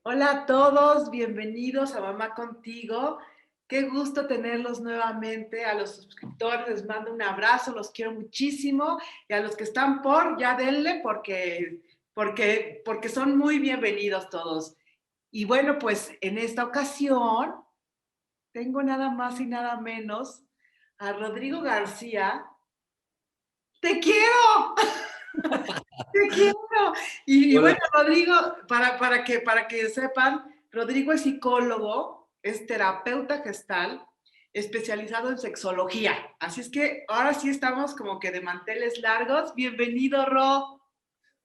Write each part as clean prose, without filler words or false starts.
Hola a todos, bienvenidos a Mamá Contigo. Qué gusto tenerlos nuevamente. A los suscriptores les mando un abrazo, los quiero muchísimo. Y a los que están por, ya denle porque son muy bienvenidos todos. Y bueno, pues en esta ocasión tengo nada más y nada menos a Rodrigo García. ¡Te quiero! Te quiero. Y Hola, bueno, Rodrigo, para que sepan, Rodrigo es psicólogo, es terapeuta gestal, especializado en sexología. Así es que ahora sí estamos como que de manteles largos. Bienvenido, Ro.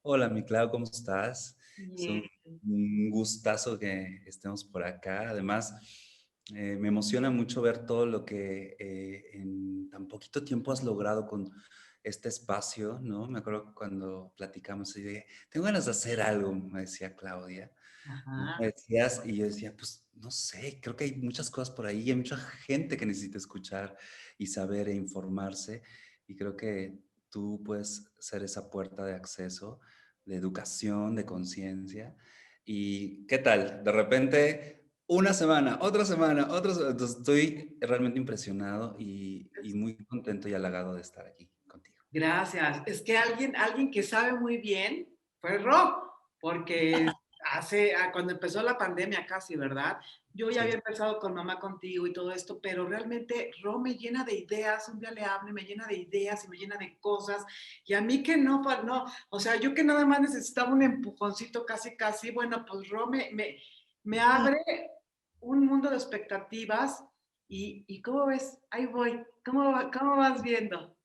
hola, mi Clau, ¿cómo estás? Es Bien. un gustazo que estemos por acá. Además, me emociona mucho ver todo lo que en tan poquito tiempo has logrado con este espacio, ¿no? Me acuerdo cuando platicamos y dije, tengo ganas de hacer algo, me decía Claudia. ¿No? Me Ajá. decías y yo decía, pues no sé, creo que hay muchas cosas por ahí, hay mucha gente que necesita escuchar y saber e informarse y creo que tú puedes ser esa puerta de acceso, de educación, de conciencia. ¿Y qué tal? De repente, una semana, otra semana. Entonces, estoy realmente impresionado y muy contento y halagado de estar aquí contigo. Gracias. Es que alguien que sabe muy bien fue Ro, porque cuando empezó la pandemia casi, ¿verdad? Yo ya había Sí. empezado con Mamá Contigo y todo esto, pero realmente Ro me llena de ideas, un día le hablo y me llena de ideas y me llena de cosas, y a mí que no, no, o sea, yo que nada más necesitaba un empujoncito casi, casi, bueno, pues Ro me abre un mundo de expectativas y ¿cómo ves? Ahí voy. ¿Cómo vas viendo?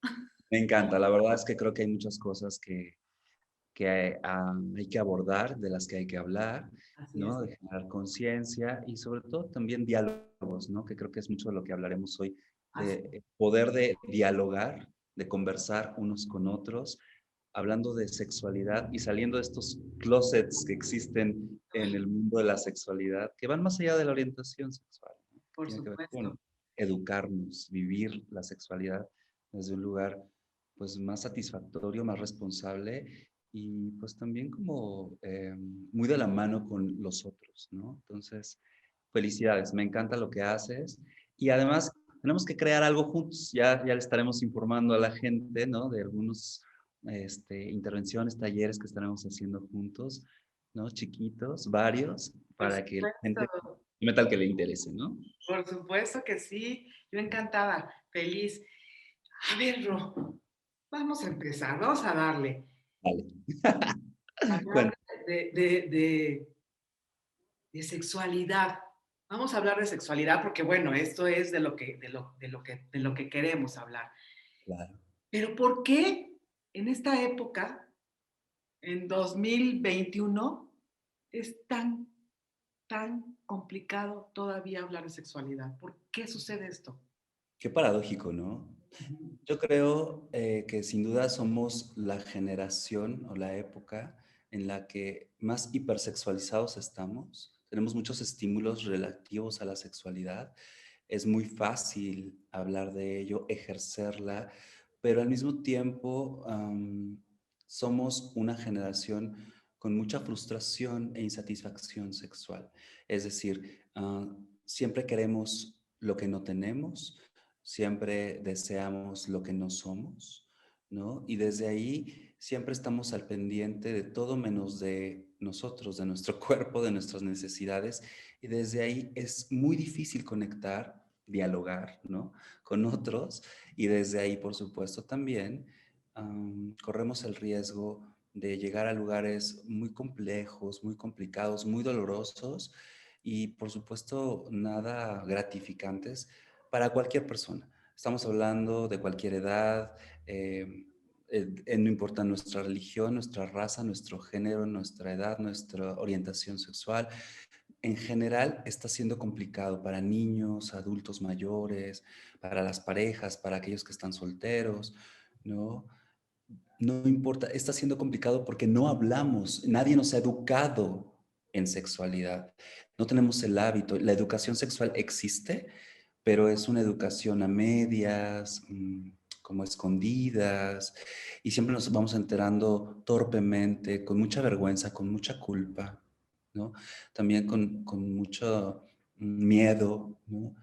Me encanta, la verdad es que creo que hay muchas cosas que hay que abordar, de las que hay que hablar, Así es. ¿no? De generar conciencia y sobre todo también diálogos, ¿no? Que creo que es mucho de lo que hablaremos hoy, Así, de poder de dialogar, de conversar unos con otros, hablando de sexualidad y saliendo de estos closets que existen en el mundo de la sexualidad, que van más allá de la orientación sexual, ¿no? Que por tiene que ver supuesto. con educarnos, vivir la sexualidad desde un lugar pues más satisfactorio, más responsable y pues también como muy de la mano con los otros, ¿no? Entonces, felicidades, me encanta lo que haces y además tenemos que crear algo juntos, ya le estaremos informando a la gente, ¿no? De algunos intervenciones, talleres que estaremos haciendo juntos, ¿no? Chiquitos, varios, Por para que la gente, supuesto, metal que le interese, ¿no? por supuesto que sí. Yo encantada, feliz. A ver, Ro, vamos a empezar, vamos a darle. Vale. Hablar Cuenta. de sexualidad. Vamos a hablar de sexualidad porque, bueno, esto es de lo que queremos hablar. Claro. Pero ¿por qué en esta época, en 2021, es tan complicado todavía hablar de sexualidad? ¿Por qué sucede esto? Qué paradójico, ¿no? Ujú. Yo creo que sin duda somos la generación o la época en la que más hipersexualizados estamos. Tenemos muchos estímulos relativos a la sexualidad. Es muy fácil hablar de ello, ejercerla, pero al mismo tiempo somos una generación con mucha frustración e insatisfacción sexual. Es decir, siempre queremos lo que no tenemos, siempre deseamos lo que no somos, ¿no? Y desde ahí siempre estamos al pendiente de todo menos de nosotros, de nuestro cuerpo, de nuestras necesidades. Y desde ahí es muy difícil conectar, dialogar, ¿no? Con otros. Y desde ahí, por supuesto, también corremos el riesgo de llegar a lugares muy complejos, muy complicados, muy dolorosos y, por supuesto, nada gratificantes para cualquier persona. Estamos hablando de cualquier edad, no importa nuestra religión, nuestra raza, nuestro género, nuestra edad, nuestra orientación sexual. En general está siendo complicado para niños, adultos mayores, para las parejas, para aquellos que están solteros, ¿no? No importa, está siendo complicado porque no hablamos, nadie nos ha educado en sexualidad. No tenemos el hábito. La educación sexual existe, pero es una educación a medias, como escondidas y siempre nos vamos enterando torpemente, con mucha vergüenza, con mucha culpa, ¿no? También con mucho miedo, ¿no?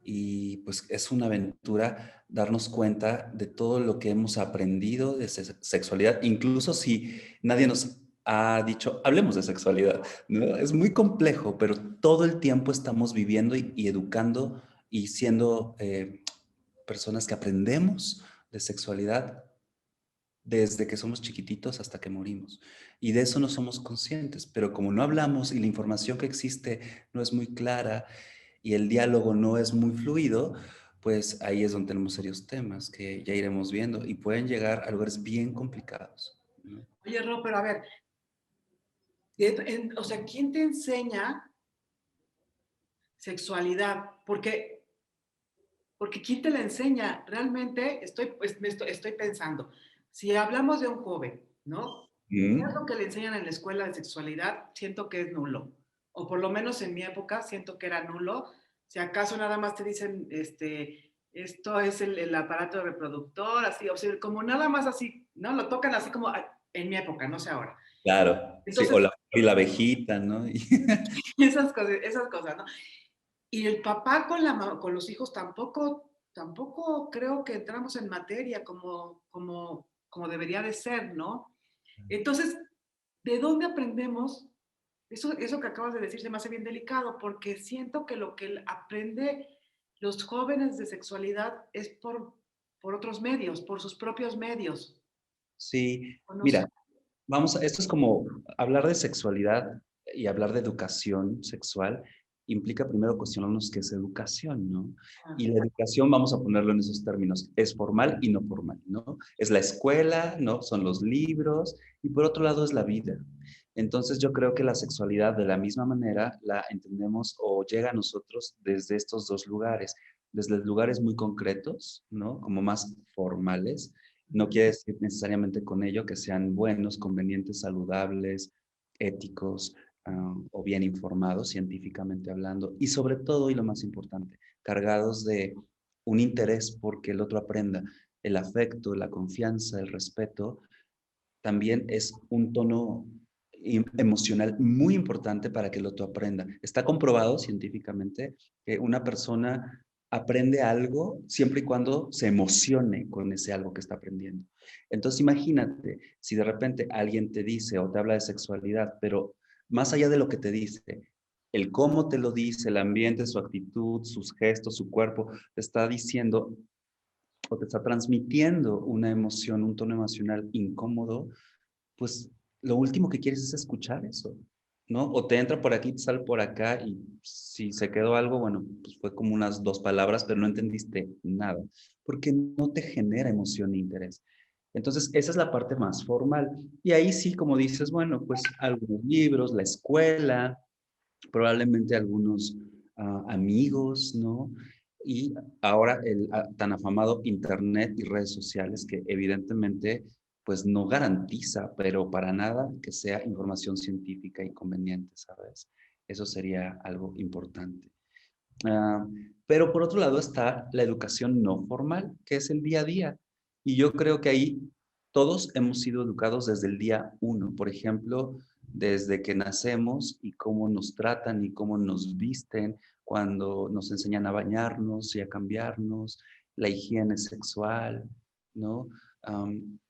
Y pues es una aventura darnos cuenta de todo lo que hemos aprendido de sexualidad, incluso si nadie nos ha dicho, hablemos de sexualidad, ¿no? Es muy complejo, pero todo el tiempo estamos viviendo y educando y siendo personas que aprendemos de sexualidad desde que somos chiquititos hasta que morimos. Y de eso no somos conscientes, pero como no hablamos y la información que existe no es muy clara y el diálogo no es muy fluido, pues ahí es donde tenemos serios temas que ya iremos viendo y pueden llegar a lugares bien complicados, ¿no? Oye, Ro, pero a ver, o sea, ¿quién te enseña sexualidad? Porque ¿quién te la enseña? Realmente estoy pensando, si hablamos de un joven, ¿no? ¿Qué es Mm, lo que le enseñan en la escuela de sexualidad? Siento que es nulo. O por lo menos en mi época siento que era nulo. Si acaso nada más te dicen, esto es el aparato reproductor, así, o sea, como nada más así, ¿no? Lo tocan así como en mi época, no sé ahora. claro, sí, Entonces, o la abejita, ¿no? esas cosas, ¿no? Y el papá con los hijos tampoco creo que entramos en materia como debería de ser, ¿no? Entonces, ¿de dónde aprendemos? Eso que acabas de decir se me hace bien delicado porque siento que lo que aprende los jóvenes de sexualidad es por otros medios, por sus propios medios. Sí, O no sé. mira, esto es como hablar de sexualidad y hablar de educación sexual implica primero cuestionarnos qué es educación, ¿no? Ah, Y la educación, vamos a ponerlo en esos términos, es formal y no formal, ¿no? Es la escuela, ¿no? Son los libros y por otro lado es la vida. Entonces yo creo que la sexualidad de la misma manera la entendemos o llega a nosotros desde estos dos lugares, desde lugares muy concretos, ¿no? Como más formales. No quiere decir necesariamente con ello que sean buenos, convenientes, saludables, éticos, o bien informados científicamente hablando. Y sobre todo, y lo más importante, cargados de un interés porque el otro aprenda. El afecto, la confianza, el respeto, también es un tono emocional muy importante para que el otro aprenda. Está comprobado científicamente que una persona aprende algo siempre y cuando se emocione con ese algo que está aprendiendo. Entonces imagínate, si de repente alguien te dice o te habla de sexualidad, pero más allá de lo que te dice, el cómo te lo dice, el ambiente, su actitud, sus gestos, su cuerpo, te está diciendo o te está transmitiendo una emoción, un tono emocional incómodo, pues lo último que quieres es escuchar eso, ¿no? O te entra por aquí, te sale por acá y si se quedó algo, bueno, pues fue como unas dos palabras, pero no entendiste nada, porque no te genera emoción ni interés. Entonces, esa es la parte más formal. Y ahí sí, como dices, bueno, pues algunos libros, la escuela, probablemente algunos amigos, ¿no? Y ahora el tan afamado Internet y redes sociales que evidentemente pues no garantiza, pero para nada que sea información científica y conveniente, ¿sabes? Eso sería algo importante. Ah, pero por otro lado está la educación no formal, que es el día a día. Y yo creo que ahí todos hemos sido educados desde el día uno. Por ejemplo, desde que nacemos y cómo nos tratan y cómo nos visten, cuando nos enseñan a bañarnos y a cambiarnos, la higiene sexual, ¿no?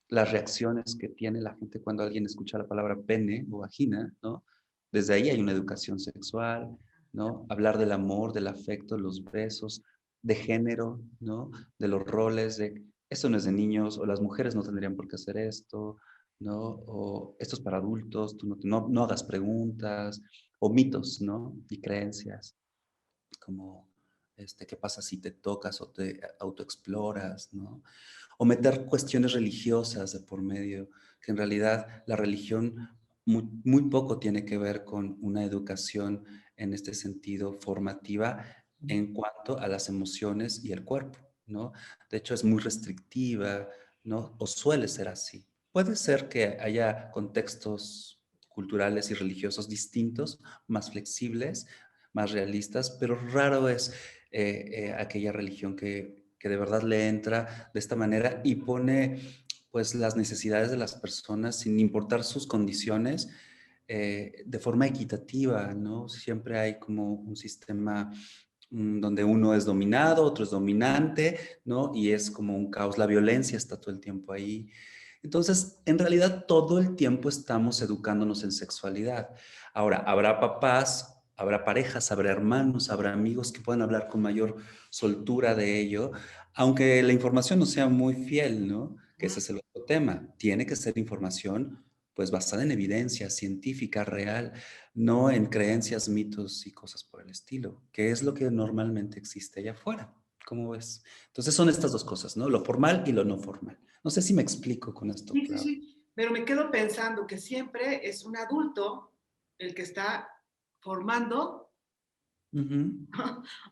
Las reacciones que tiene la gente cuando alguien escucha la palabra pene o vagina, ¿no? Desde ahí hay una educación sexual, ¿no? Hablar del amor, del afecto, los besos, de género, ¿no? De los roles, de esto no es de niños, o las mujeres no tendrían por qué hacer esto, ¿no? O esto es para adultos, tú no hagas preguntas, o mitos, ¿no? Y creencias, como, ¿qué pasa si te tocas o te autoexploras, ¿no? O meter cuestiones religiosas de por medio, que en realidad la religión muy poco tiene que ver con una educación en este sentido formativa en cuanto a las emociones y el cuerpo, ¿no? De hecho, es muy restrictiva, ¿no? O suele ser así. Puede ser que haya contextos culturales y religiosos distintos, más flexibles, más realistas, pero raro es aquella religión que que de verdad le entra de esta manera y pone pues las necesidades de las personas sin importar sus condiciones de forma equitativa, ¿no? Siempre hay como un sistema donde uno es dominado, otro es dominante, ¿no? Y es como un caos, la violencia está todo el tiempo ahí. Entonces, en realidad todo el tiempo estamos educándonos en sexualidad. Ahora, habrá papás, habrá parejas, habrá hermanos, habrá amigos que puedan hablar con mayor soltura de ello, aunque la información no sea muy fiel, ¿no? Que ese es el otro tema. Tiene que ser información pues basada en evidencia científica real, no en creencias, mitos y cosas por el estilo, que es lo que normalmente existe allá afuera. ¿Cómo ves? Entonces son estas dos cosas, ¿no? Lo formal y lo no formal. No sé si me explico con esto, Sí, sí, claro. sí, pero me quedo pensando que siempre es un adulto el que está formando Ujú.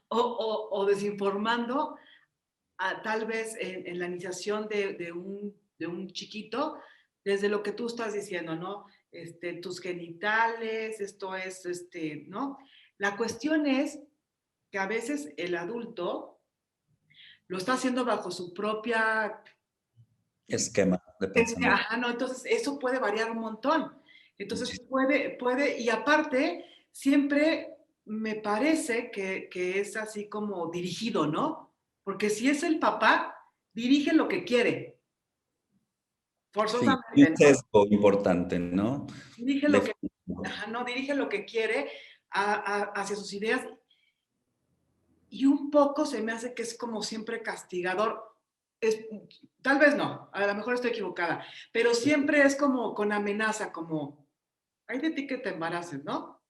o desinformando, tal vez en la iniciación de un chiquito, desde lo que tú estás diciendo, ¿no? Tus genitales, esto es, ¿no? La cuestión es que a veces el adulto lo está haciendo bajo su propia Esquema de pensamiento. ajá, no, entonces eso puede variar un montón. Entonces Muchísimo. y aparte, siempre me parece que es así como dirigido, ¿no? Porque si es el papá, dirige lo que quiere, Sí, un forzosamente, ¿no? sesgo importante, ¿no? Dirige lo De que, fondo. ajá, no, dirige lo que quiere hacia sus ideas y un poco se me hace que es como siempre castigador. Es, tal vez no, a lo mejor estoy equivocada, pero siempre es como con amenaza, como, hay de ti que te embaraces, ¿no?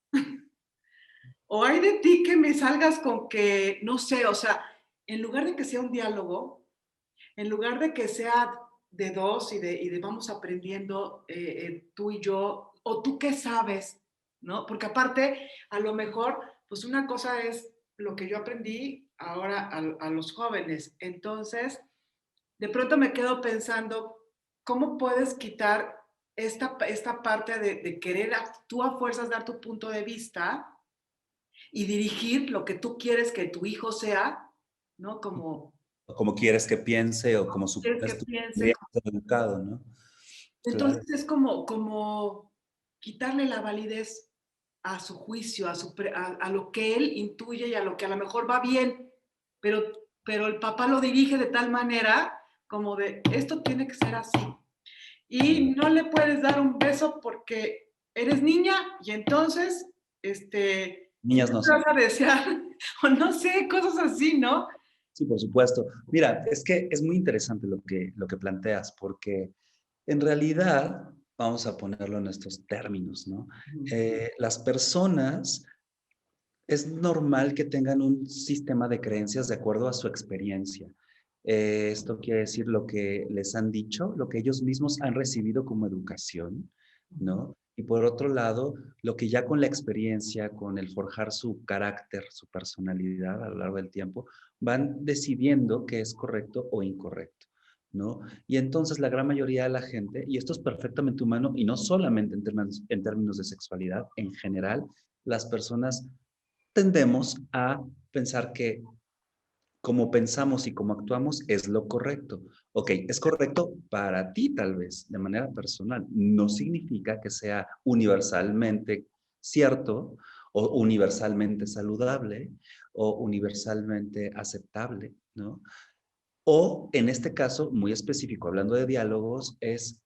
O hay de ti que me salgas con que, no sé, o sea, en lugar de que sea un diálogo, en lugar de que sea de dos y de vamos aprendiendo tú y yo, o tú qué sabes, ¿no? Porque aparte, a lo mejor, pues una cosa es lo que yo aprendí ahora a los jóvenes. Entonces, de pronto me quedo pensando, ¿cómo puedes quitar esta parte de querer tú a fuerzas dar tu punto de vista y dirigir lo que tú quieres que tu hijo sea, ¿no? Como O como quieres que piense o como quieres que supones tú piense. deberías ser educado, ¿no? Claro. Entonces es como quitarle la validez a su juicio, a lo que él intuye y a lo que a lo mejor va bien, pero, pero el papá lo dirige de tal manera como de, esto tiene que ser así. Y no le puedes dar un beso porque eres niña y entonces, Niñas siempre no vas son. a desear, o no sé, cosas así, ¿no? Sí, por supuesto. Mira, es que es muy interesante lo que planteas, porque en realidad, vamos a ponerlo en estos términos, ¿no? Las personas es normal que tengan un sistema de creencias de acuerdo a su experiencia. Esto quiere decir lo que les han dicho, lo que ellos mismos han recibido como educación, ¿no? Y por otro lado, lo que ya con la experiencia, con el forjar su carácter, su personalidad a lo largo del tiempo, van decidiendo qué es correcto o incorrecto, ¿no? Y entonces la gran mayoría de la gente, y esto es perfectamente humano, y no solamente en términos de sexualidad, en general, las personas tendemos a pensar que como pensamos y como actuamos es lo correcto. Ok, es correcto para ti tal vez, de manera personal. No significa que sea universalmente cierto o universalmente saludable o universalmente aceptable, ¿no? O en este caso, muy específico, hablando de diálogos, es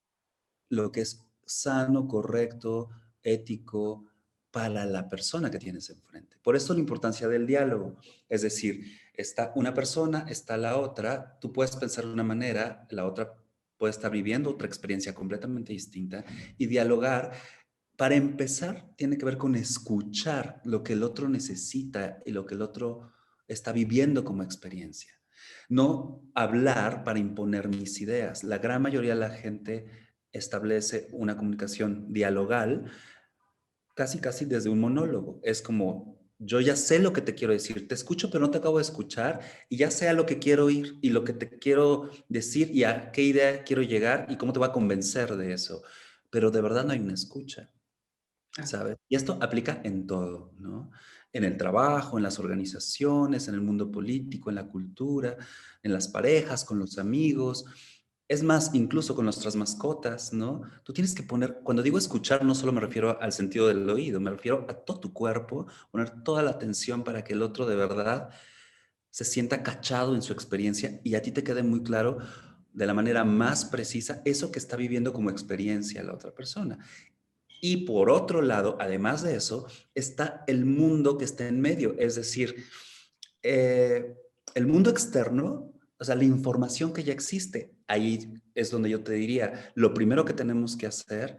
lo que es sano, correcto, ético para la persona que tienes enfrente. Por eso la importancia del diálogo. Es decir, está una persona, está la otra, tú puedes pensar de una manera, la otra puede estar viviendo otra experiencia completamente distinta y dialogar. Para empezar, tiene que ver con escuchar lo que el otro necesita y lo que el otro está viviendo como experiencia. No hablar para imponer mis ideas. La gran mayoría de la gente establece una comunicación dialogal casi, casi desde un monólogo. Es como, yo ya sé lo que te quiero decir, te escucho, pero no te acabo de escuchar y ya sé a lo que quiero ir y lo que te quiero decir y a qué idea quiero llegar y cómo te va a convencer de eso. Pero de verdad no hay una escucha. ¿Sabes? Y esto aplica en todo, ¿no? en el trabajo, en las organizaciones, en el mundo político, en la cultura, en las parejas, con los amigos. Es más, incluso con nuestras mascotas, ¿no? Tú tienes que poner, cuando digo escuchar, no solo me refiero al sentido del oído, me refiero a todo tu cuerpo, poner toda la atención para que el otro de verdad se sienta cachado en su experiencia y a ti te quede muy claro de la manera más precisa eso que está viviendo como experiencia la otra persona. Y por otro lado, además de eso, está el mundo que está en medio, es decir, eh, el mundo externo, o sea, la información que ya existe. Ahí es donde yo te diría, lo primero que tenemos que hacer,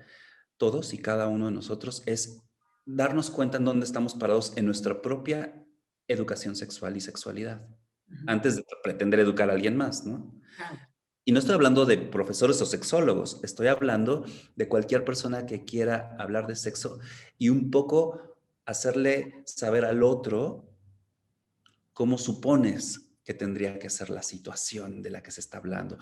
todos y cada uno de nosotros, es darnos cuenta en dónde estamos parados en nuestra propia educación sexual y sexualidad, Ujú, antes de pretender educar a alguien más, ¿no? claro. Y no estoy hablando de profesores o sexólogos, estoy hablando de cualquier persona que quiera hablar de sexo y un poco hacerle saber al otro cómo supones que tendría que ser la situación de la que se está hablando.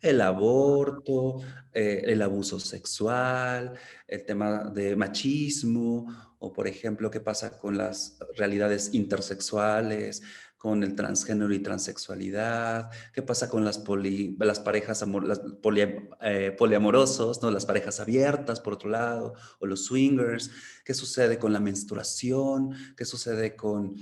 El aborto, el abuso sexual, el tema de machismo, o por ejemplo, qué pasa con las realidades intersexuales, con el transgénero y transexualidad, qué pasa con las parejas poliamorosos, ¿no? Las parejas abiertas, por otro lado, o los swingers, qué sucede con la menstruación, qué sucede con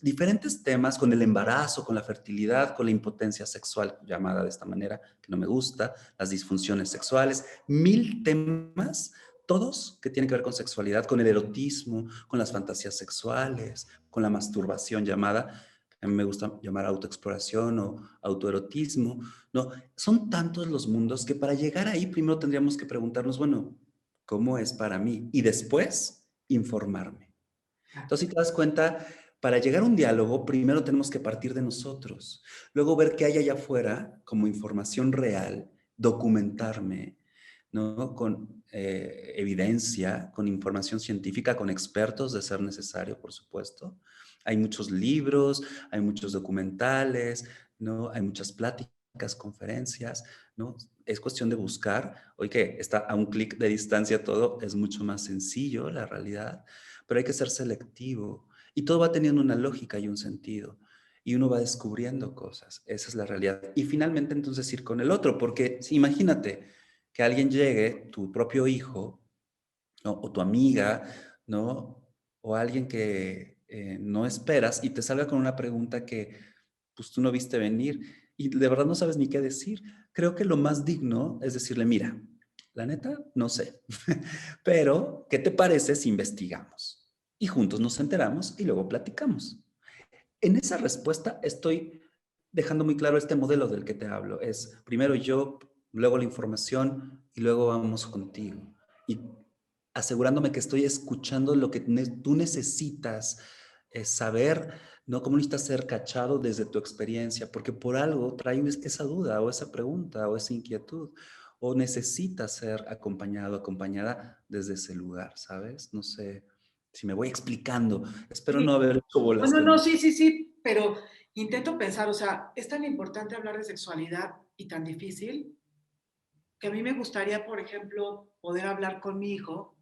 diferentes temas con el embarazo, con la fertilidad, con la impotencia sexual, llamada de esta manera, que no me gusta, las disfunciones sexuales, mil temas, todos que tienen que ver con sexualidad, con el erotismo, con las fantasías sexuales, con la masturbación llamada, a mí me gusta llamar autoexploración o autoerotismo, ¿no? Son tantos los mundos que para llegar ahí primero tendríamos que preguntarnos, bueno, ¿cómo es para mí? Y después, informarme. Claro. Entonces, si te das cuenta, para llegar a un diálogo, primero tenemos que partir de nosotros, luego ver qué hay allá afuera como información real, documentarme, ¿no? Con evidencia, con información científica, con expertos de ser necesario, por supuesto. Hay muchos libros, hay muchos documentales, ¿no? Hay muchas pláticas, conferencias, ¿no? Es cuestión de buscar. Hoy que está a un clic de distancia todo, es mucho más sencillo, la realidad, pero hay que ser selectivo y todo va teniendo una lógica y un sentido y uno va descubriendo cosas, esa es la realidad. Y finalmente entonces ir con el otro, porque si, imagínate que alguien llegue, tu propio hijo, ¿no? O tu amiga, ¿no? O alguien que no esperas y te salga con una pregunta que pues tú no viste venir y de verdad no sabes ni qué decir. Creo que lo más digno es decirle, mira, la neta, no sé, pero ¿qué te parece si investigamos? Y juntos nos enteramos y luego platicamos. En esa respuesta estoy dejando muy claro este modelo del que te hablo. Es primero yo, luego la información y luego vamos contigo. Y asegurándome que estoy escuchando lo que tú necesitas saber, no como necesitas ser cachado desde tu experiencia, porque por algo trae esa duda o esa pregunta o esa inquietud, o necesitas ser acompañado, acompañada desde ese lugar, ¿sabes? No sé si me voy explicando. Espero Sí. no haber hecho No, bolas no, con no, eso. sí, sí, sí, pero intento pensar, o sea, es tan importante hablar de sexualidad y tan difícil que a mí me gustaría, por ejemplo, poder hablar con mi hijo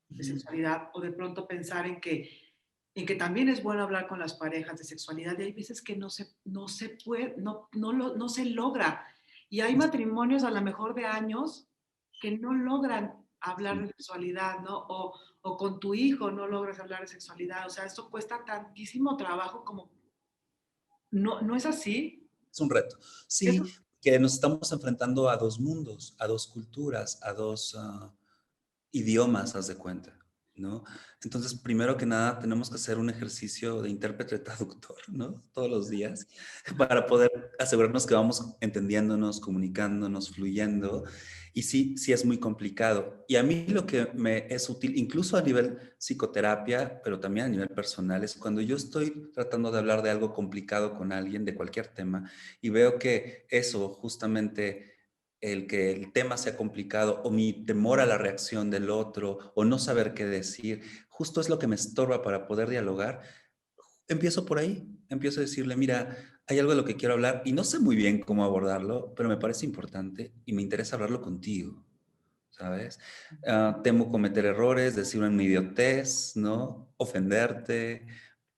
de Ujú. sexualidad o de pronto pensar en que también es bueno hablar con las parejas de sexualidad y hay veces que no se puede, no se logra. Y hay matrimonios a lo mejor de años que no logran hablar de Sí, sexualidad, ¿no? O con tu hijo no logras hablar de sexualidad. O sea, esto cuesta tantísimo trabajo como, no, no es así. es un reto. Eso, Sí, que nos estamos enfrentando a dos mundos, a dos culturas, a dos idiomas, haz de cuenta, ¿no? Entonces, primero que nada, tenemos que hacer un ejercicio de intérprete traductor, ¿no? Todos los días, para poder asegurarnos que vamos entendiéndonos, comunicándonos, fluyendo. Y sí, sí es muy complicado. Y a mí lo que me es útil, incluso a nivel psicoterapia, pero también a nivel personal, es cuando yo estoy tratando de hablar de algo complicado con alguien, de cualquier tema, y veo que eso justamente el que el tema sea complicado o mi temor a la reacción del otro o no saber qué decir, justo es lo que me estorba para poder dialogar. Empiezo por ahí, empiezo a decirle, mira, hay algo de lo que quiero hablar y no sé muy bien cómo abordarlo, pero me parece importante y me interesa hablarlo contigo, ¿sabes? Temo cometer errores, decir una idiotez, ¿no? Ofenderte,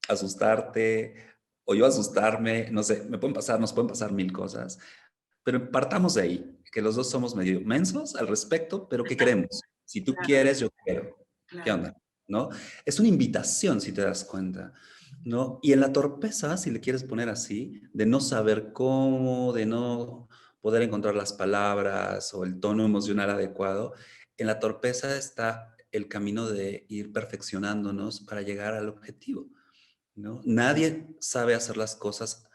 asustarte, o yo asustarme, no sé, nos pueden pasar mil cosas. Pero partamos de ahí, que los dos somos medio mensos al respecto, pero ¿qué queremos? Si tú Claro, quieres, yo quiero. ¿Qué claro. onda? ¿No? Es una invitación, si te das cuenta, ¿no? Y en la torpeza, si le quieres poner así, de no saber cómo, de no poder encontrar las palabras o el tono emocional adecuado, en la torpeza está el camino de ir perfeccionándonos para llegar al objetivo, ¿no? Nadie sabe hacer las cosas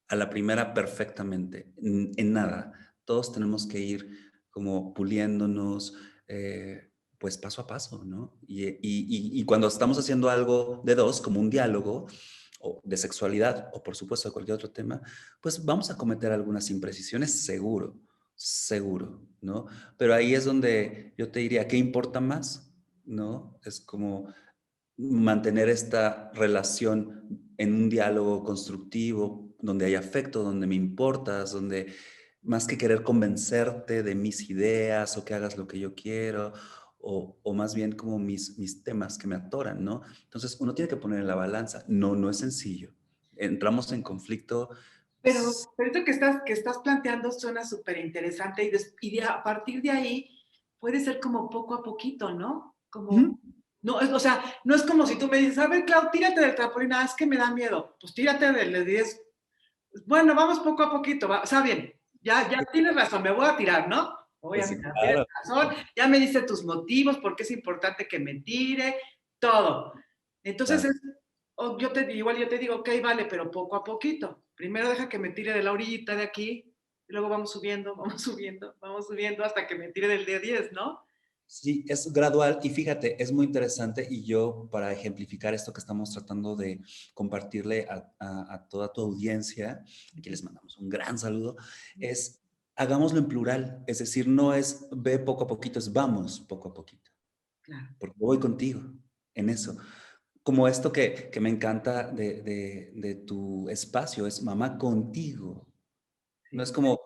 a la primera perfectamente, en nada. Todos tenemos que ir como puliéndonos, pues paso a paso, ¿no? Y cuando estamos haciendo algo de dos, como un diálogo, o de sexualidad, o por supuesto de cualquier otro tema, pues vamos a cometer algunas imprecisiones, seguro, seguro, ¿no? Pero ahí es donde yo te diría, ¿qué importa más? ¿No? Es como mantener esta relación en un diálogo constructivo, donde hay afecto, donde me importas, donde más que querer convencerte de mis ideas o que hagas lo que yo quiero, o más bien como mis temas que me atoran, ¿no? Entonces uno tiene que poner en la balanza. No, no es sencillo. Entramos en conflicto. Pero esto que estás planteando suena súper interesante a partir de ahí puede ser como poco a poquito, ¿no? Ujú. Como, no, o sea, no es como si tú me dices, a ver, Clau, tírate del trampolín, es que me da miedo. Pues tírate del 10. Bueno, vamos poco a poquito, está bien, ya tienes razón, me voy a tirar, ¿no? Voy a Pues tirar, tienes claro. razón, ya me diste tus motivos, por qué es importante que me tire, todo. Entonces, Claro. igual yo te digo, ok, vale, pero poco a poquito. Primero deja que me tire de la orillita de aquí, y luego vamos subiendo, vamos subiendo, vamos subiendo hasta que me tire del día 10, ¿no? Sí, es gradual y fíjate, es muy interesante y yo para ejemplificar esto que estamos tratando de compartirle a toda tu audiencia, aquí les mandamos un gran saludo, es hagámoslo en plural, es decir, no es ve poco a poquito, es vamos poco a poquito, Claro. porque voy contigo en eso. Como esto que me encanta de tu espacio, es mamá contigo. No es Sí, como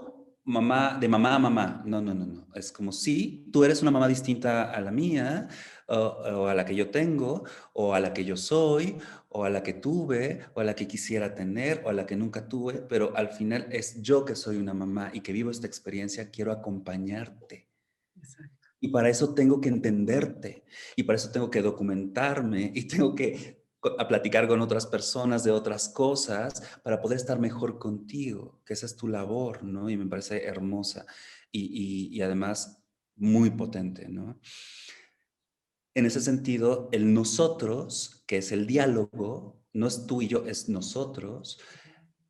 mamá, de mamá a mamá. No, no, no, no. Es como sí, tú eres una mamá distinta a la mía, o a la que yo tengo, o a la que yo soy, o a la que tuve, o a la que quisiera tener, o a la que nunca tuve, pero al final es yo que soy una mamá y que vivo esta experiencia, quiero acompañarte. exacto. Y para eso tengo que entenderte, y para eso tengo que documentarme, y tengo que a platicar con otras personas de otras cosas para poder estar mejor contigo, que esa es tu labor, ¿no? Y me parece hermosa y además muy potente, ¿no? En ese sentido, el nosotros, que es el diálogo, no es tú y yo, es nosotros,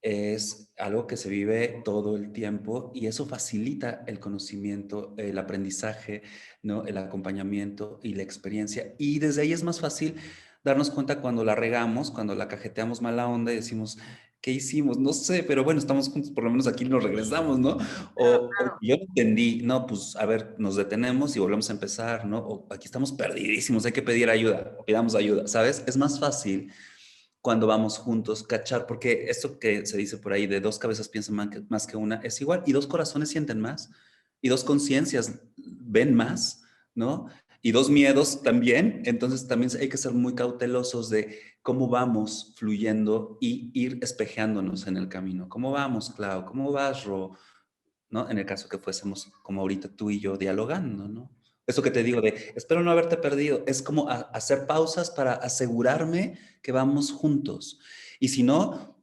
es algo que se vive todo el tiempo y eso facilita el conocimiento, el aprendizaje, ¿no? El acompañamiento y la experiencia. Y desde ahí es más fácil darnos cuenta cuando la regamos, cuando la cajeteamos mala onda y decimos, ¿qué hicimos? No sé, pero bueno, estamos juntos, por lo menos aquí nos regresamos, ¿no? Claro, O claro. yo no entendí, no, pues a ver, nos detenemos y volvemos a empezar, ¿no? O aquí estamos perdidísimos, hay que pedir ayuda, o pidamos ayuda, ¿sabes? Es más fácil cuando vamos juntos, cachar, porque esto que se dice por ahí de dos cabezas piensan más que una, es igual, y dos corazones sienten más, y dos conciencias ven más, ¿no? Y dos miedos también, entonces también hay que ser muy cautelosos de cómo vamos fluyendo y ir espejeándonos en el camino. ¿Cómo vamos, Clau? ¿Cómo vas, Ro? ¿No? En el caso que fuésemos como ahorita tú y yo dialogando, ¿no? Eso que te digo de, espero no haberte perdido, es como hacer pausas para asegurarme que vamos juntos. Y si no,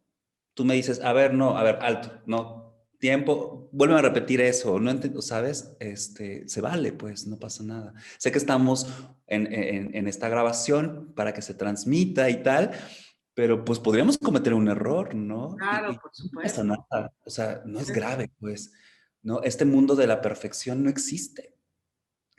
tú me dices, a ver, no, a ver, alto, no, tiempo, vuelve a repetir eso, no entiendo, ¿sabes? Se vale, pues, no pasa nada. Sé que estamos en esta grabación para que se transmita y tal, pero pues podríamos cometer un error, ¿no? Claro, Y por no pasa supuesto. nada, o sea, no es Tienes grave, pues, ¿no? Este mundo de la perfección no existe,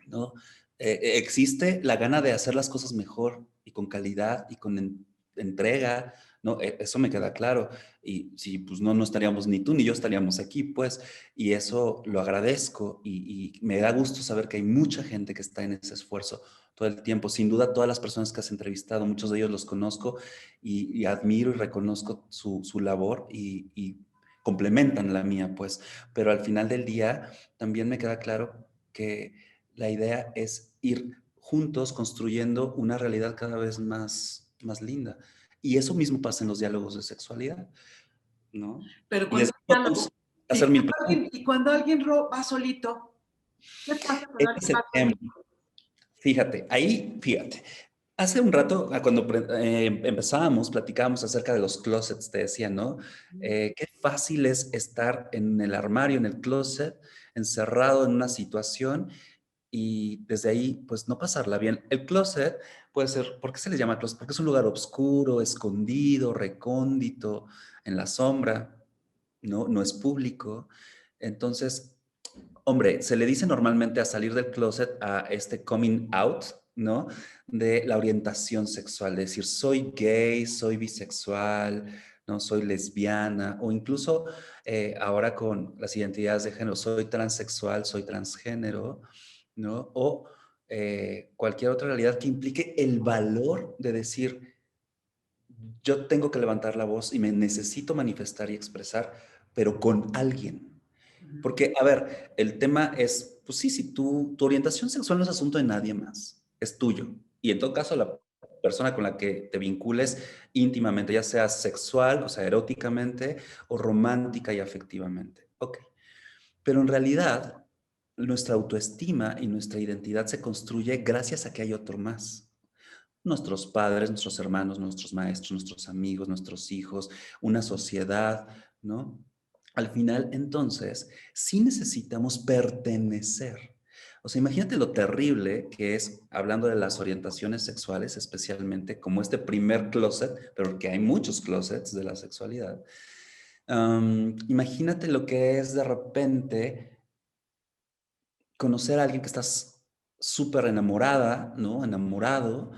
¿no? Existe la gana de hacer las cosas mejor y con calidad y con entrega, ¿no? Eso me queda claro. Y si, pues no, no estaríamos ni tú ni yo estaríamos aquí, pues, y eso lo agradezco y me da gusto saber que hay mucha gente que está en ese esfuerzo todo el tiempo. Sin duda, todas las personas que has entrevistado, muchos de ellos los conozco y admiro y reconozco su labor y complementan la mía, pues, pero al final del día también me queda claro que la idea es ir juntos construyendo una realidad cada vez más linda. Y eso mismo pasa en los diálogos de sexualidad, ¿no? Pero Y les cuando ya podemos hacer mil preguntas. y cuando alguien va solito, ¿qué pasa cuando Este alguien es el va tema. solito? Fíjate, ahí, fíjate. Hace un rato, cuando empezábamos, platicábamos acerca de los closets, te decía, ¿no? Qué fácil es estar en el armario, en el closet, encerrado en una situación y desde ahí, pues no pasarla bien. El closet puede ser, ¿por qué se le llama closet? Porque es un lugar oscuro, escondido, recóndito, en la sombra, ¿no? No es público. Entonces, hombre, se le dice normalmente a salir del closet a este coming out, ¿no? De la orientación sexual, decir, soy gay, soy bisexual, no soy lesbiana, o incluso ahora con las identidades de género, soy transexual, soy transgénero, ¿no? O cualquier otra realidad que implique el valor de decir, yo tengo que levantar la voz y me necesito manifestar y expresar, pero con alguien. Porque, a ver, el tema es, pues sí, si tu orientación sexual no es asunto de nadie más, es tuyo. Y en todo caso, la persona con la que te vincules íntimamente, ya sea sexual, o sea, eróticamente, o romántica y afectivamente. Ok. Pero en realidad, nuestra autoestima y nuestra identidad se construye gracias a que hay otro más. Nuestros padres, nuestros hermanos, nuestros maestros, nuestros amigos, nuestros hijos, una sociedad, ¿no? Al final, entonces, sí necesitamos pertenecer. O sea, imagínate lo terrible que es, hablando de las orientaciones sexuales, especialmente como este primer closet, pero que hay muchos closets de la sexualidad. Imagínate lo que es de repente conocer a alguien que estás súper enamorada, ¿no? Enamorado,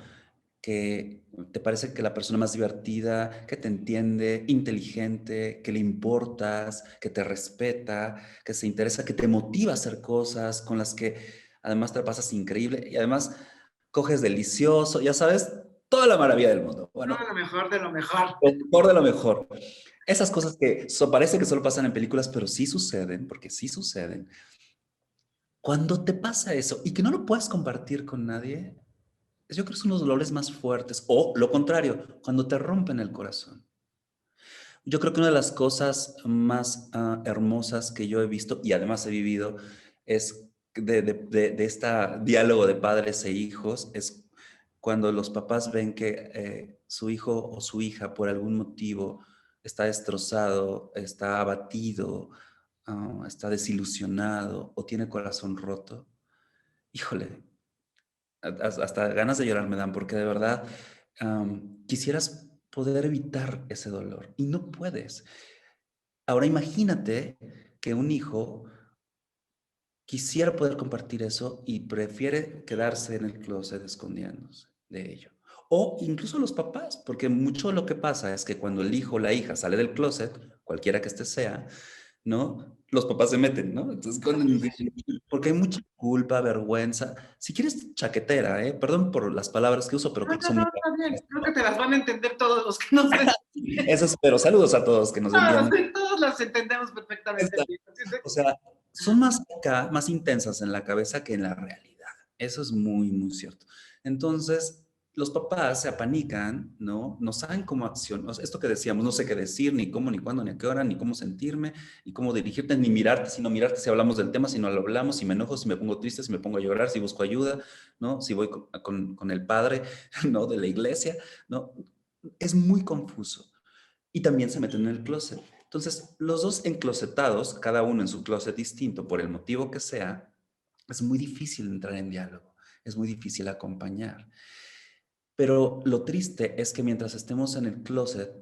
que te parece que la persona más divertida, que te entiende, inteligente, que le importas, que te respeta, que se interesa, que te motiva a hacer cosas con las que además te la pasas increíble y además coges delicioso, ya sabes, toda la maravilla del mundo. No, Bueno, lo mejor de lo mejor. lo mejor de lo mejor. Esas cosas que parece que solo pasan en películas, pero sí suceden, porque sí suceden. Cuando te pasa eso y que no lo puedes compartir con nadie, yo creo que son los dolores más fuertes. O lo contrario, cuando te rompen el corazón. Yo creo que una de las cosas más hermosas que yo he visto y además he vivido es de este diálogo de padres e hijos, es cuando los papás ven que su hijo o su hija por algún motivo está destrozado, está abatido, está desilusionado o tiene el corazón roto. Híjole, hasta ganas de llorar me dan porque de verdad quisieras poder evitar ese dolor y no puedes. Ahora imagínate que un hijo quisiera poder compartir eso y prefiere quedarse en el closet escondiéndose de ello. O incluso los papás, porque mucho lo que pasa es que cuando el hijo o la hija sale del closet, cualquiera que este sea, ¿no? Los papás se meten, ¿no? Entonces, porque hay mucha culpa, vergüenza, si quieres chaquetera, ¿eh? Perdón por las palabras que uso, pero No, creo que no, son muy... no, está bien. Creo que te las van a entender todos los que nos ven. Eso espero. Saludos a todos que nos Claro, entienden. sí, todos las entendemos perfectamente bien. Así O sea, son más acá, más intensas en la cabeza que en la realidad. Eso es muy cierto. Entonces, los papás se apanican, ¿no? No saben cómo accionar. O sea, esto que decíamos, no sé qué decir, ni cómo, ni cuándo, ni a qué hora, ni cómo sentirme, ni cómo dirigirte, ni mirarte, sino mirarte si hablamos del tema, si no lo hablamos, si me enojo, si me pongo triste, si me pongo a llorar, si busco ayuda, ¿no? Si voy con el padre, ¿no? De la iglesia, ¿no? Es muy confuso. Y también se meten en el closet. Entonces, los dos enclosetados, cada uno en su closet distinto, por el motivo que sea, es muy difícil entrar en diálogo, es muy difícil acompañar. Pero lo triste es que mientras estemos en el closet,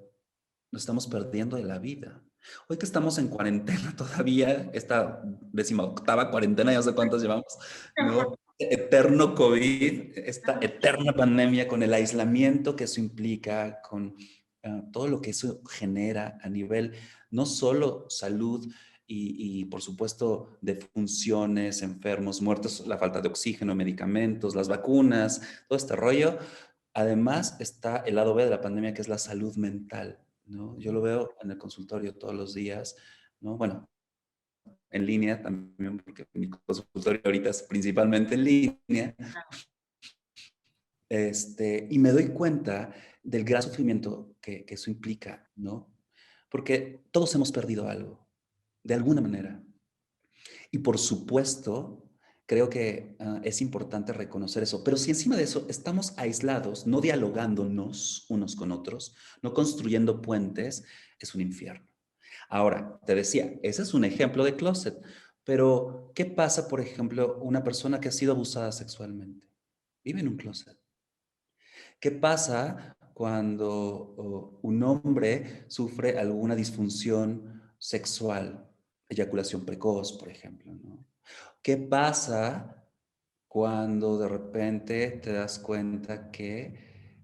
nos estamos perdiendo de la vida. Hoy que estamos en cuarentena todavía, esta 18ª cuarentena, ya no sé cuántas llevamos, ¿no? Eterno COVID, esta eterna pandemia con el aislamiento que eso implica, con todo lo que eso genera a nivel no solo salud y por supuesto de funciones, enfermos, muertos, la falta de oxígeno, medicamentos, las vacunas, todo este rollo. Además está el lado B de la pandemia, que es la salud mental, ¿no? Yo lo veo en el consultorio todos los días, ¿no? Bueno, en línea también, porque mi consultorio ahorita es principalmente en línea, y me doy cuenta del gran sufrimiento que eso implica, ¿no? Porque todos hemos perdido algo, de alguna manera. Y por supuesto, creo que es importante reconocer eso. Pero si encima de eso estamos aislados, no dialogándonos unos con otros, no construyendo puentes, es un infierno. Ahora, te decía, ese es un ejemplo de closet. Pero, ¿qué pasa, por ejemplo, una persona que ha sido abusada sexualmente? Vive en un closet. ¿Qué pasa cuando un hombre sufre alguna disfunción sexual? Eyaculación precoz, por ejemplo, ¿no? ¿Qué pasa cuando de repente te das cuenta que,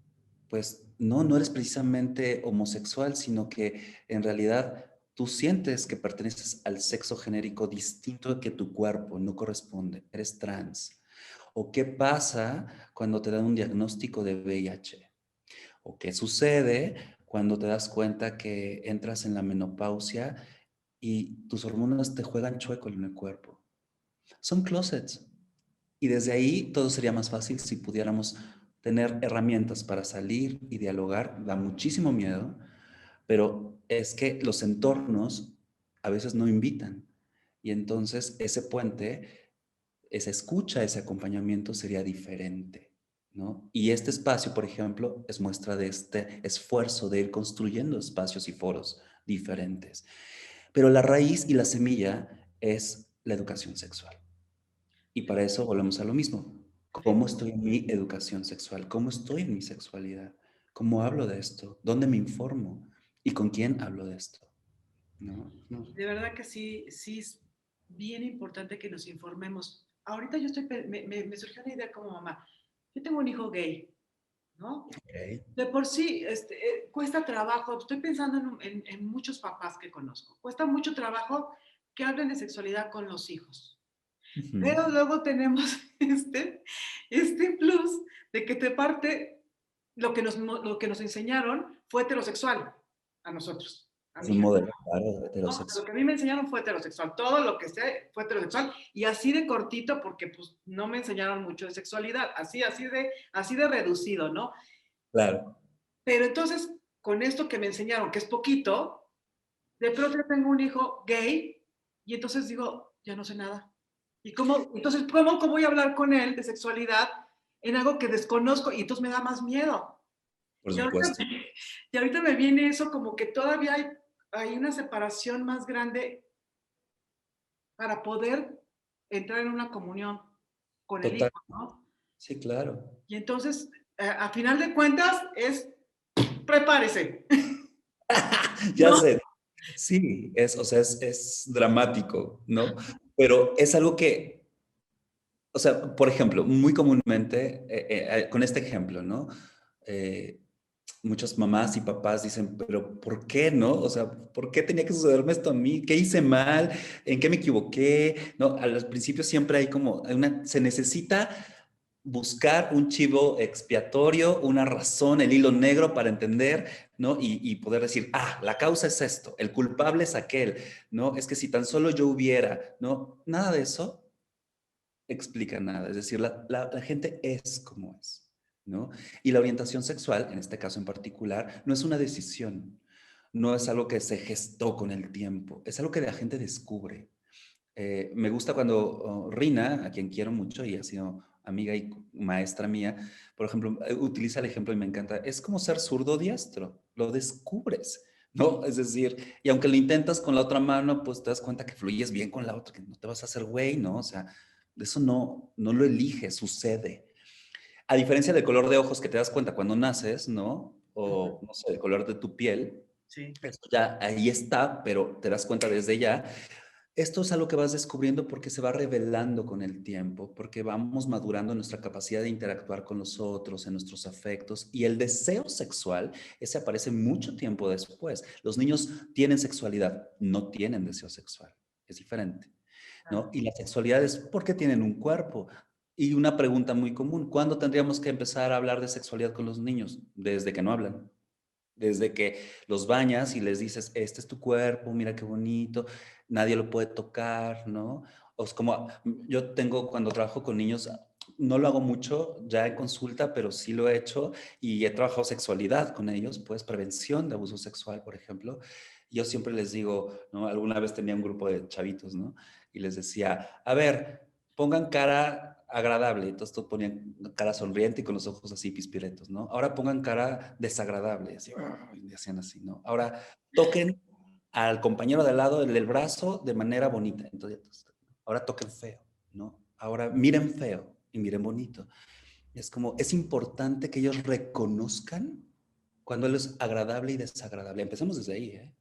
pues, no eres precisamente homosexual, sino que en realidad tú sientes que perteneces al sexo genérico distinto que tu cuerpo no corresponde, eres trans? ¿O qué pasa cuando te dan un diagnóstico de VIH? ¿O qué sucede cuando te das cuenta que entras en la menopausia y tus hormonas te juegan chueco en el cuerpo? Son closets. Y desde ahí todo sería más fácil si pudiéramos tener herramientas para salir y dialogar. Da muchísimo miedo, pero es que los entornos a veces no invitan. Y entonces ese puente, esa escucha, ese acompañamiento sería diferente, ¿no? Y este espacio, por ejemplo, es muestra de este esfuerzo de ir construyendo espacios y foros diferentes. Pero la raíz y la semilla es la educación sexual. Y para eso volvemos a lo mismo. ¿Cómo estoy en mi educación sexual? ¿Cómo estoy en mi sexualidad? ¿Cómo hablo de esto? ¿Dónde me informo? ¿Y con quién hablo de esto? ¿No? No. De verdad que sí, sí es bien importante que nos informemos. Ahorita yo estoy, me surgió una idea como mamá. Yo tengo un hijo gay, ¿no? Ok. De por sí cuesta trabajo, estoy pensando en muchos papás que conozco, cuesta mucho trabajo que hablen de sexualidad con los hijos. Ujú. Pero luego tenemos este plus de que te parte lo que nos enseñaron fue heterosexual a nosotros, a Es mi un hija. modelo claro ¿No? Lo heterosexual. que a mí me enseñaron fue heterosexual, todo lo que sé fue heterosexual y así de cortito porque pues no me enseñaron mucho de sexualidad, así de reducido, ¿no? Claro. Pero entonces, con esto que me enseñaron, que es poquito, de pronto tengo un hijo gay y entonces digo, ya no sé nada. ¿Y cómo, entonces, cómo voy a hablar con él de sexualidad en algo que desconozco y entonces me da más miedo? Por Y ahorita, supuesto. y ahorita me viene eso como que todavía hay una separación más grande para poder entrar en una comunión con el Total. hijo, ¿no? Sí, claro. Y entonces, a final de cuentas, prepárese, Ya ¿no? sé. Sí, o sea, es dramático, ¿no? Pero es algo que, o sea, por ejemplo, muy comúnmente, con este ejemplo, ¿no? Eh, Muchas mamás y papás dicen, pero ¿por qué no? O sea, ¿por qué tenía que sucederme esto a mí? ¿Qué hice mal? ¿En qué me equivoqué? No, al principio siempre hay como se necesita buscar un chivo expiatorio, una razón, el hilo negro para entender, ¿no? Y poder decir, ah, la causa es esto, el culpable es aquel, ¿no? Es que si tan solo yo hubiera, ¿no? Nada de eso explica nada. Es decir, la gente es como es, ¿no? Y la orientación sexual, en este caso en particular, no es una decisión, no es algo que se gestó con el tiempo, es algo que la gente descubre. Me gusta cuando Rina, a quien quiero mucho y ha sido amiga y maestra mía, por ejemplo, utiliza el ejemplo y me encanta, es como ser zurdo diestro, lo descubres, ¿no? Es decir, y aunque lo intentas con la otra mano, pues te das cuenta que fluyes bien con la otra, que no te vas a hacer güey, ¿no? O sea, eso no lo eliges, sucede. A diferencia del color de ojos que te das cuenta cuando naces, ¿no? O, no sé, el color de tu piel, Sí. esto ya ahí está, pero te das cuenta desde ya. Esto es algo que vas descubriendo porque se va revelando con el tiempo, porque vamos madurando nuestra capacidad de interactuar con los otros, en nuestros afectos, y el deseo sexual, ese aparece mucho tiempo después. Los niños tienen sexualidad, no tienen deseo sexual, es diferente, ¿no? Y la sexualidad es porque tienen un cuerpo. Y una pregunta muy común, ¿cuándo tendríamos que empezar a hablar de sexualidad con los niños? Desde que no hablan. Desde que los bañas y les dices, este es tu cuerpo, mira qué bonito, nadie lo puede tocar, ¿no? O es como, yo tengo, cuando trabajo con niños, no lo hago mucho ya en consulta, pero sí lo he hecho y he trabajado sexualidad con ellos, pues prevención de abuso sexual, por ejemplo. Yo siempre les digo, ¿no? Alguna vez tenía un grupo de chavitos, ¿no? Y les decía, a ver, pongan cara agradable. Entonces todos ponían cara sonriente y con los ojos así pispiretos, ¿no? Ahora pongan cara desagradable, así, y hacían así, ¿no? Ahora toquen al compañero de al lado del brazo de manera bonita. Entonces, ahora toquen feo, ¿no? Ahora miren feo y miren bonito. Es como, es importante que ellos reconozcan cuando él es agradable y desagradable. Empecemos desde ahí, ¿eh?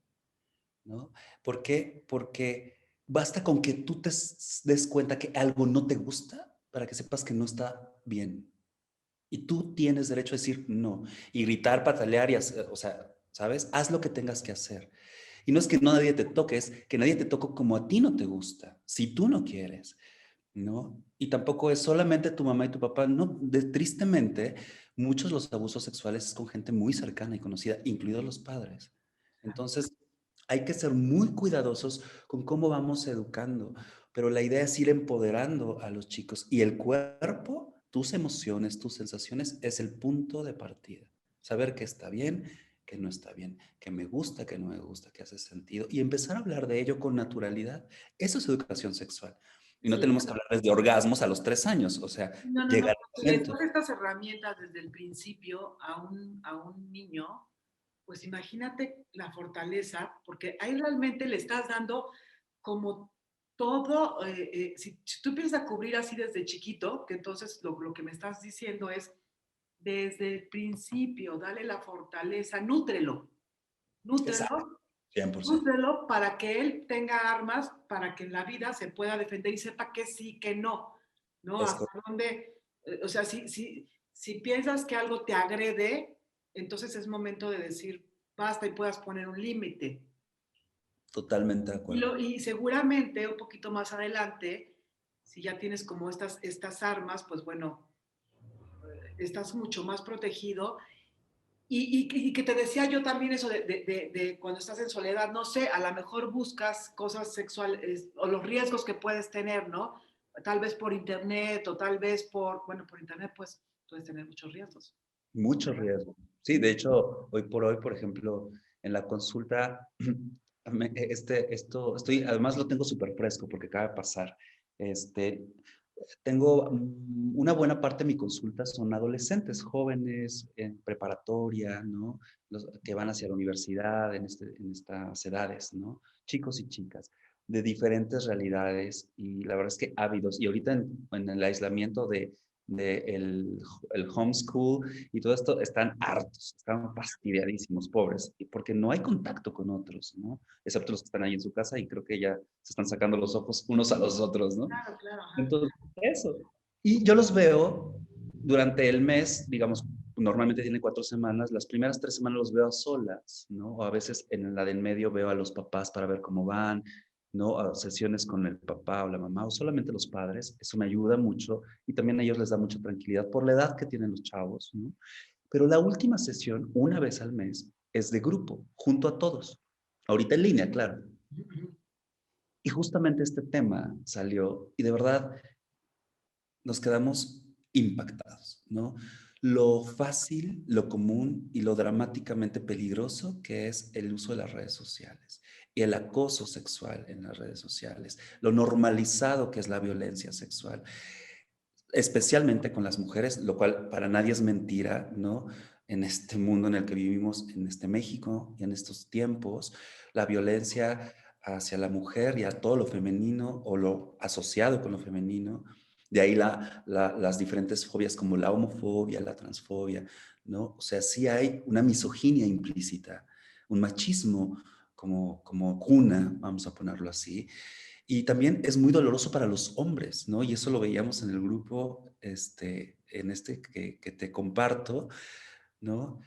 ¿No? ¿Por qué? Porque basta con que tú te des cuenta que algo no te gusta para que sepas que no está bien. Y tú tienes derecho a decir no. Y gritar, patalear y hacer, o sea, ¿sabes? Haz lo que tengas que hacer. Y no es que nadie te toque, es que nadie te toque como a ti no te gusta, si tú no quieres, ¿no? Y tampoco es solamente tu mamá y tu papá, no, tristemente, muchos los abusos sexuales es con gente muy cercana y conocida, incluidos los padres. Entonces, hay que ser muy cuidadosos con cómo vamos educando, pero la idea es ir empoderando a los chicos y el cuerpo, tus emociones, tus sensaciones, es el punto de partida. Saber que está bien, que no está bien, que me gusta, que no me gusta, que hace sentido y empezar a hablar de ello con naturalidad. Eso es educación sexual. Y no Sí. tenemos que hablarles de orgasmos a los 3 años, o sea, No, no, no. llegar Si al les momento. das estas herramientas desde el principio a un niño, pues imagínate la fortaleza, porque ahí realmente le estás dando como todo, si tú empiezas a cubrir así desde chiquito, que entonces lo que me estás diciendo es desde el principio, dale la fortaleza, nútrelo, Exacto, nútrelo, 100%. nútrelo para que él tenga armas para que en la vida se pueda defender y sepa que sí, que no, ¿no? Es Hasta dónde, o sea, si piensas que algo te agrede, entonces es momento de decir basta y puedas poner un límite. totalmente de Y, acuerdo. y seguramente un poquito más adelante, si ya tienes como estas armas, pues bueno, estás mucho más protegido. Y que te decía yo también eso de cuando estás en soledad, no sé, a lo mejor buscas cosas sexuales o los riesgos que puedes tener, ¿no? Tal vez por internet o tal vez bueno, por internet pues puedes tener muchos riesgos. Mucho riesgo. Sí, de hecho, hoy por hoy, por ejemplo, en la consulta, estoy, además lo tengo súper fresco porque acaba de pasar. Este, tengo una buena parte de mi consulta son adolescentes, jóvenes en preparatoria, ¿no? Los que van hacia la universidad en estas edades, ¿no? Chicos y chicas de diferentes realidades y la verdad es que ávidos. Y ahorita en el aislamiento de el homeschool y todo esto, están hartos, están fastidiadísimos, pobres, porque no hay contacto con otros, ¿no? Excepto los que están ahí en su casa y creo que ya se están sacando los ojos unos a los otros, ¿no? Claro, claro, ajá. Entonces, eso. Y yo los veo durante el mes, digamos, normalmente tiene 4 semanas, las primeras 3 semanas los veo a solas, ¿no? O a veces en la del medio veo a los papás para ver cómo van, ¿no? A sesiones con el papá o la mamá, o solamente los padres, eso me ayuda mucho y también a ellos les da mucha tranquilidad por la edad que tienen los chavos, ¿no? Pero la última sesión, una vez al mes, es de grupo, junto a todos. Ahorita en línea, claro. Y justamente este tema salió y de verdad nos quedamos impactados, ¿no? Lo fácil, lo común y lo dramáticamente peligroso que es el uso de las redes sociales y el acoso sexual en las redes sociales, lo normalizado que es la violencia sexual, especialmente con las mujeres, lo cual para nadie es mentira, ¿no? En este mundo en el que vivimos, en este México y en estos tiempos, la violencia hacia la mujer y a todo lo femenino o lo asociado con lo femenino, de ahí las diferentes fobias como la homofobia, la transfobia, ¿no? O sea, sí hay una misoginia implícita, un machismo como cuna, vamos a ponerlo así, y también es muy doloroso para los hombres, ¿no? Y eso lo veíamos en el grupo, que te comparto, ¿no?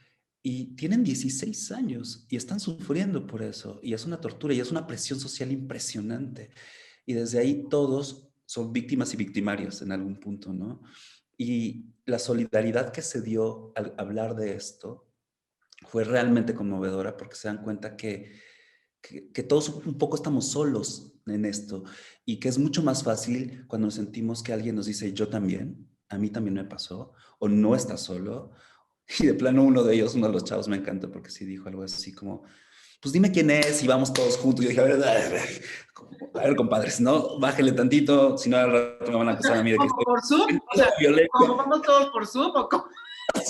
Y tienen 16 años y están sufriendo por eso. Y es una tortura y es una presión social impresionante. Y desde ahí todos son víctimas y victimarios en algún punto, ¿no? Y la solidaridad que se dio al hablar de esto fue realmente conmovedora porque se dan cuenta que todos un poco estamos solos en esto y que es mucho más fácil cuando sentimos que alguien nos dice, yo también, a mí también me pasó, o no estás solo. Y de plano uno de ellos, uno de los chavos me encantó porque sí dijo algo así como, pues dime quién es y vamos todos juntos. Y yo dije, a ver, compadres, no, bájale tantito, si no al rato me van a acusar a mí de que ¿Como estoy por Zoom? en O sea, violencia. ¿como vamos todos por Zoom o cómo?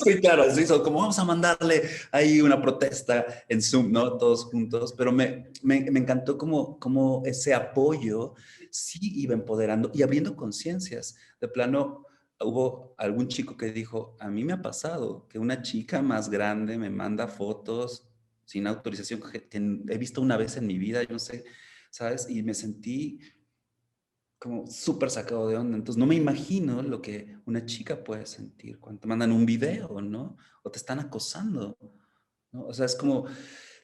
Sí, claro, así hizo, como vamos a mandarle ahí una protesta en Zoom, ¿no? Todos juntos, pero me encantó como ese apoyo sí iba empoderando y abriendo conciencias. De plano, hubo algún chico que dijo, a mí me ha pasado que una chica más grande me manda fotos sin autorización que he visto una vez en mi vida, yo no sé, ¿sabes? Y me sentí como súper sacado de onda. Entonces no me imagino lo que una chica puede sentir cuando te mandan un video, ¿no? O te están acosando, ¿no? O sea, es como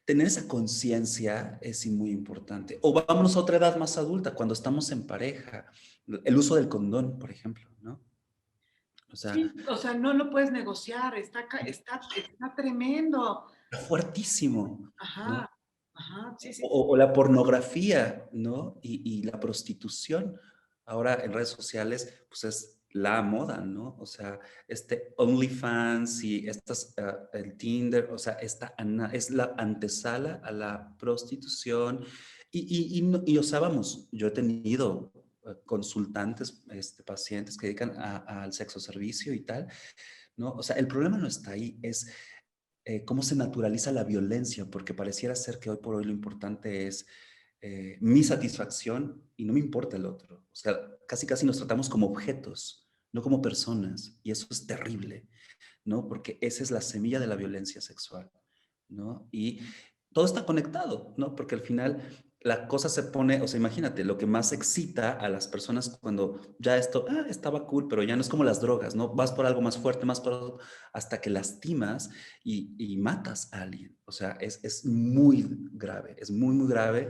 tener esa conciencia es sí muy importante. O vámonos a otra edad más adulta, cuando estamos en pareja. El uso del condón, por ejemplo, ¿no? O sea, Sí, o sea, no lo puedes negociar, está tremendo. fuertísimo, ¿no? Ajá, ajá, sí, sí, O la pornografía, ¿no? Y la prostitución. Ahora en redes sociales, pues es la moda, ¿no? O sea, este OnlyFans y estas, el Tinder, o sea, es la antesala a la prostitución. O sea, vamos, yo he tenido consultantes, pacientes que dedican al sexo servicio y tal, ¿no? O sea, el problema no está ahí, es cómo se naturaliza la violencia, porque pareciera ser que hoy por hoy lo importante es mi satisfacción y no me importa el otro. O sea, casi casi nos tratamos como objetos, no como personas, y eso es terrible, ¿no? Porque esa es la semilla de la violencia sexual, ¿no? Y todo está conectado, ¿no? Porque al final la cosa se pone, o sea, imagínate, lo que más excita a las personas cuando ya esto, estaba cool, pero ya no es como las drogas, ¿no? Vas por algo más fuerte, más por hasta que lastimas y matas a alguien. O sea, es muy grave, es muy, muy grave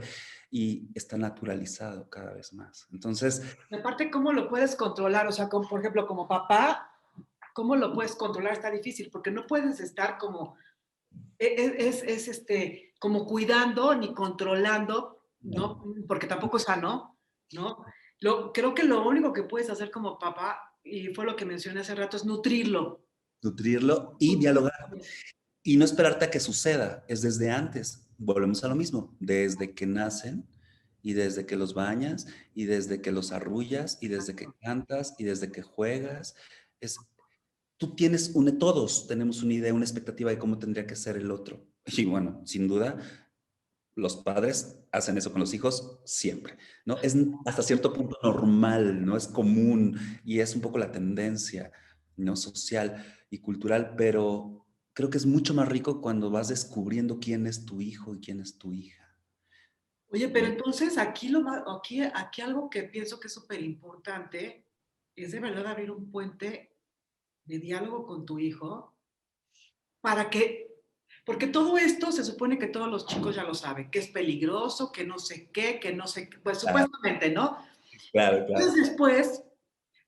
y está naturalizado cada vez más. Entonces, y aparte, ¿cómo lo puedes controlar? O sea, como, por ejemplo, como papá, ¿cómo lo puedes controlar? Está difícil, porque no puedes estar como, como cuidando ni controlando, ¿no? no, Porque tampoco es sano, ¿no? Creo que lo único que puedes hacer como papá, y fue lo que mencioné hace rato, es nutrirlo. nutrirlo y dialogar. Y no esperarte a que suceda, es desde antes. Volvemos a lo mismo, desde que nacen y desde que los bañas y desde que los arrullas y desde que cantas y desde que juegas. Es, tú tienes todos tenemos una idea, una expectativa de cómo tendría que ser el otro. Y bueno, sin duda, los padres hacen eso con los hijos siempre, ¿no? Es hasta cierto punto normal, ¿no? Es común y es un poco la tendencia, ¿no? Social y cultural, pero creo que es mucho más rico cuando vas descubriendo quién es tu hijo y quién es tu hija, Oye, pero ¿no? entonces aquí algo que pienso que es súper importante es de verdad abrir un puente de diálogo con tu hijo para que, porque todo esto se supone que todos los chicos ya lo saben, que es peligroso, que no sé qué, que no sé qué, pues Claro, supuestamente, ¿no? claro, claro. Entonces después,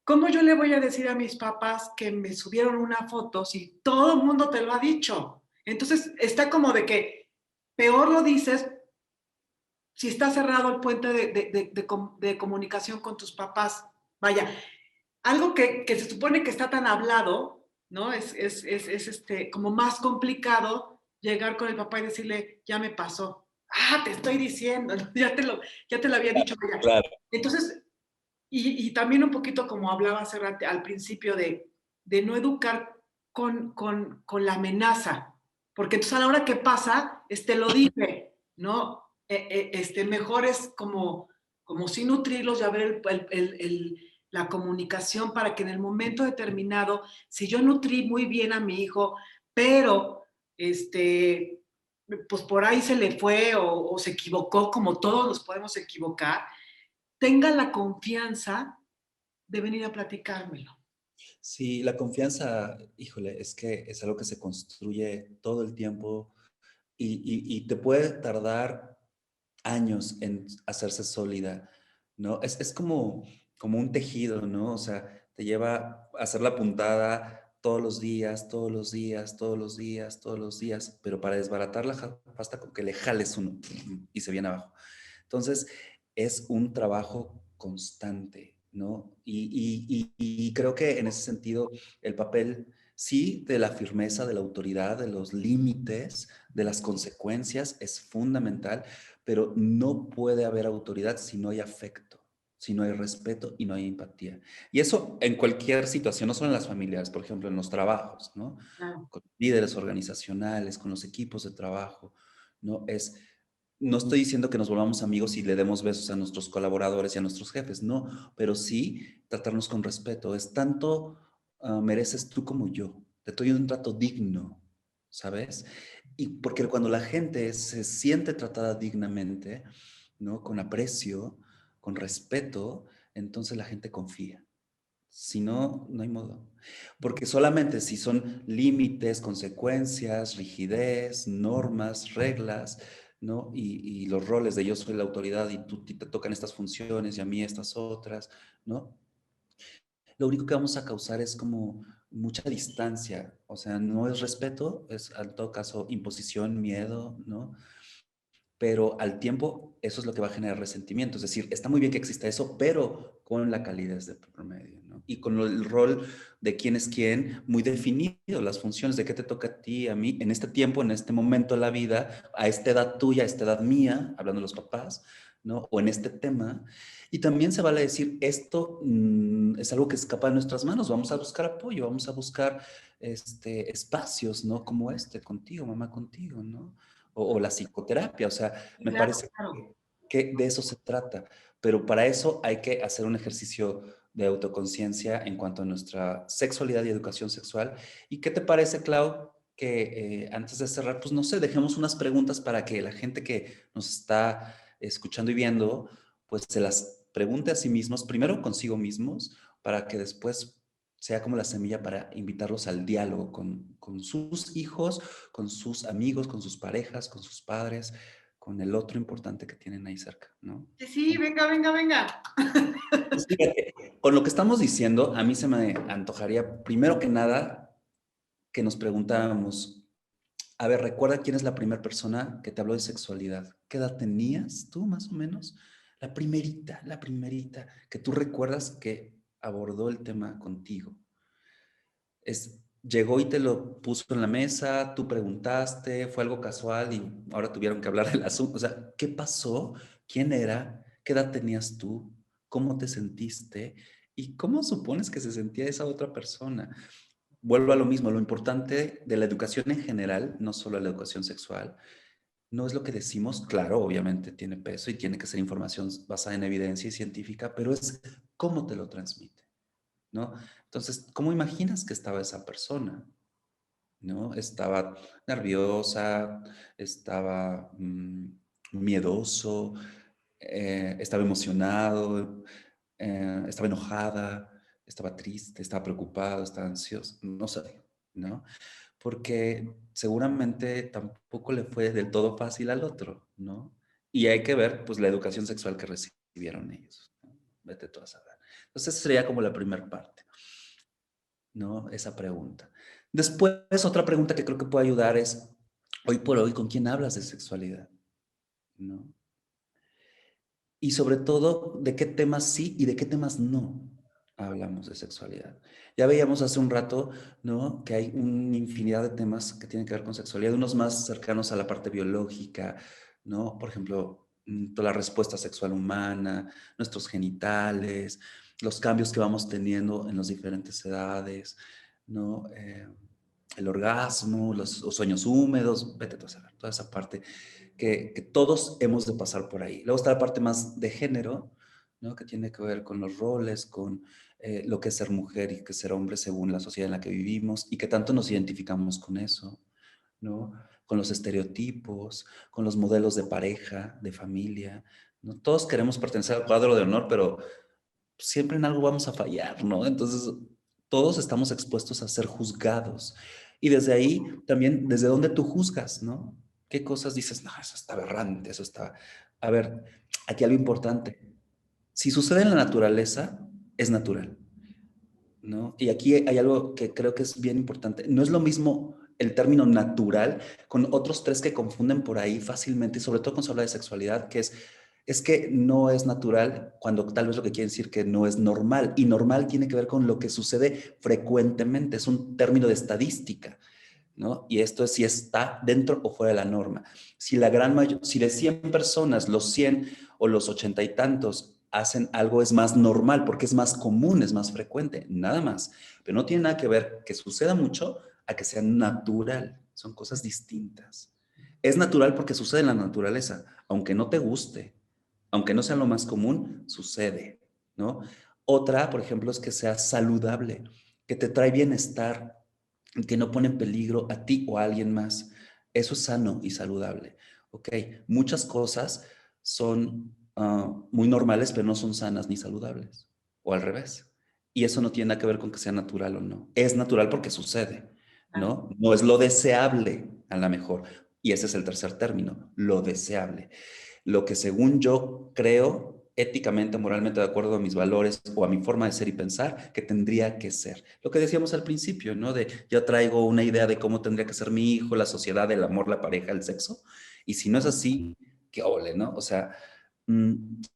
¿cómo yo le voy a decir a mis papás que me subieron una foto si todo el mundo te lo ha dicho? Entonces está como de que peor lo dices si está cerrado el puente de comunicación con tus papás. Vaya, algo que se supone que está tan hablado, ¿no? Como más complicado llegar con el papá y decirle, ya me pasó. Ah, te estoy diciendo, ya te lo había dicho. Vaya. Claro. Entonces, y también un poquito como hablaba hace rato, al principio de no educar con la amenaza, porque entonces a la hora que pasa, lo dije, ¿no? Mejor es como sin nutrirlos y a ver la comunicación para que en el momento determinado, si yo nutrí muy bien a mi hijo, pero pues por ahí se le fue o se equivocó, como todos nos podemos equivocar, tenga la confianza de venir a platicármelo. Sí, la confianza, híjole, es que es algo que se construye todo el tiempo y te puede tardar años en hacerse sólida, ¿no? Es como un tejido, ¿no? O sea, te lleva a hacer la puntada todos los días, todos los días, todos los días, todos los días, pero para desbaratar la basta con que le jales uno y se viene abajo. Entonces, es un trabajo constante, ¿no? Y creo que en ese sentido, el papel, sí, de la firmeza, de la autoridad, de los límites, de las consecuencias, es fundamental, pero no puede haber autoridad si no hay afecto, si no hay respeto y no hay empatía. Y eso en cualquier situación, no solo en las familias, por ejemplo, en los trabajos, ¿no? Claro. Con líderes organizacionales, con los equipos de trabajo, ¿no? No estoy diciendo que nos volvamos amigos y le demos besos a nuestros colaboradores y a nuestros jefes, no, pero sí tratarnos con respeto. Es tanto mereces tú como yo. Te doy un trato digno, ¿sabes? Y porque cuando la gente se siente tratada dignamente, ¿no? Con aprecio, con respeto, entonces la gente confía. Si no, no hay modo. Porque solamente si son límites, consecuencias, rigidez, normas, reglas, ¿no? Y los roles de yo soy la autoridad y tú te tocan estas funciones y a mí estas otras, ¿no? Lo único que vamos a causar es como mucha distancia. O sea, no es respeto, es en todo caso imposición, miedo, ¿no? Pero al tiempo eso es lo que va a generar resentimiento. Es decir, está muy bien que exista eso, pero con la calidez de por medio, ¿no? Y con el rol de quién es quién muy definido, las funciones de qué te toca a ti, a mí, en este tiempo, en este momento de la vida, a esta edad tuya, a esta edad mía, hablando de los papás, ¿no? O en este tema. Y también se vale decir, esto es algo que escapa de nuestras manos, vamos a buscar apoyo, vamos a buscar espacios, ¿no? Como este, contigo, mamá, contigo, ¿no? O la psicoterapia, o sea, Sí, me claro, parece claro. que de eso se trata, pero para eso hay que hacer un ejercicio de autoconciencia en cuanto a nuestra sexualidad y educación sexual. ¿Y qué te parece, Clau, que antes de cerrar, pues no sé, dejemos unas preguntas para que la gente que nos está escuchando y viendo, pues se las pregunte a sí mismos, primero consigo mismos, para que después sea como la semilla para invitarlos al diálogo con sus hijos, con sus amigos, con sus parejas, con sus padres, con el otro importante que tienen ahí cerca, ¿no? Sí, sí, venga, venga, venga. Pues fíjate, con lo que estamos diciendo, a mí se me antojaría, primero que nada, que nos preguntáramos, a ver, recuerda quién es la primera persona que te habló de sexualidad. ¿Qué edad tenías tú, más o menos? La primerita, que tú recuerdas que abordó el tema contigo. Llegó y te lo puso en la mesa, tú preguntaste, fue algo casual y ahora tuvieron que hablar del asunto. O sea, ¿qué pasó? ¿Quién era? ¿Qué edad tenías tú? ¿Cómo te sentiste? ¿Y cómo supones que se sentía esa otra persona? Vuelvo a lo mismo, lo importante de la educación en general, no solo la educación sexual, no es lo que decimos, claro, obviamente tiene peso y tiene que ser información basada en evidencia y científica, pero es cómo te lo transmite, ¿no? Entonces, ¿cómo imaginas que estaba esa persona? ¿No? Estaba nerviosa, estaba miedoso, estaba emocionado, estaba enojada, estaba triste, estaba preocupado, estaba ansioso, no sé, ¿no? Porque seguramente tampoco le fue del todo fácil al otro, ¿no? Y hay que ver, pues, la educación sexual que recibieron ellos, ¿no? Vete tú a saber. Entonces, esa sería como la primera parte, ¿no? Esa pregunta. Después, otra pregunta que creo que puede ayudar es, hoy por hoy, ¿con quién hablas de sexualidad? ¿No? Y sobre todo, ¿de qué temas sí y de qué temas no hablamos de sexualidad? Ya veíamos hace un rato, ¿no? Que hay una infinidad de temas que tienen que ver con sexualidad, unos más cercanos a la parte biológica, ¿no? Por ejemplo, toda la respuesta sexual humana, nuestros genitales, los cambios que vamos teniendo en las diferentes edades, ¿no? El orgasmo, los sueños húmedos, vete tú a saber, toda esa parte que todos hemos de pasar por ahí. Luego está la parte más de género, ¿no? Que tiene que ver con los roles, con lo que es ser mujer y que ser hombre según la sociedad en la que vivimos y que tanto nos identificamos con eso, ¿no? Con los estereotipos, con los modelos de pareja, de familia, ¿no? Todos queremos pertenecer al cuadro de honor, pero siempre en algo vamos a fallar, ¿no? Entonces, todos estamos expuestos a ser juzgados. Y desde ahí, también, ¿desde dónde tú juzgas, no? ¿Qué cosas dices? No, eso está aberrante, eso está... A ver, aquí algo importante. Si sucede en la naturaleza, es natural, ¿no? Y aquí hay algo que creo que es bien importante. No es lo mismo el término natural con otros tres que confunden por ahí fácilmente, y sobre todo cuando se habla de sexualidad, que es que no es natural cuando tal vez lo que quiere decir que no es normal. Y normal tiene que ver con lo que sucede frecuentemente, es un término de estadística, ¿no? Y esto es si está dentro o fuera de la norma. Si la gran si de 100 personas, los 100 o los 80 y tantos hacen algo, es más normal porque es más común, es más frecuente, nada más. Pero no tiene nada que ver que suceda mucho a que sea natural. Son cosas distintas. Es natural porque sucede en la naturaleza, aunque no te guste, aunque no sea lo más común, sucede, ¿no? Otra, por ejemplo, es que sea saludable, que te trae bienestar, que no pone en peligro a ti o a alguien más. Eso es sano y saludable. Ok, muchas cosas son muy normales, pero no son sanas ni saludables. O al revés. Y eso no tiene nada que ver con que sea natural o no. Es natural porque sucede, Ah, ¿no? No es lo deseable, a lo mejor. Y ese es el tercer término, lo deseable. Lo que según yo creo, éticamente, moralmente, de acuerdo a mis valores o a mi forma de ser y pensar, que tendría que ser. Lo que decíamos al principio, ¿no? De yo traigo una idea de cómo tendría que ser mi hijo, la sociedad, el amor, la pareja, el sexo. Y si no es así, qué ole, ¿no? O sea,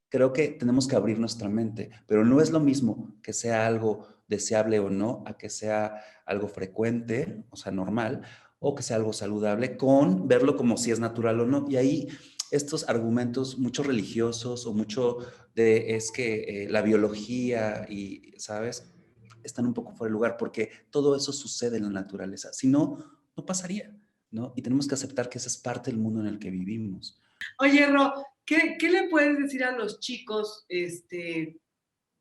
creo que tenemos que abrir nuestra mente, pero no es lo mismo que sea algo deseable o no, a que sea algo frecuente, o sea, normal, o que sea algo saludable, con verlo como si es natural o no. Y ahí estos argumentos, mucho religiosos o mucho de es que la biología y, ¿sabes? Están un poco fuera de lugar porque todo eso sucede en la naturaleza. Si no, no pasaría, ¿no? Y tenemos que aceptar que esa es parte del mundo en el que vivimos. oye, Ro, ¿qué le puedes decir a los chicos,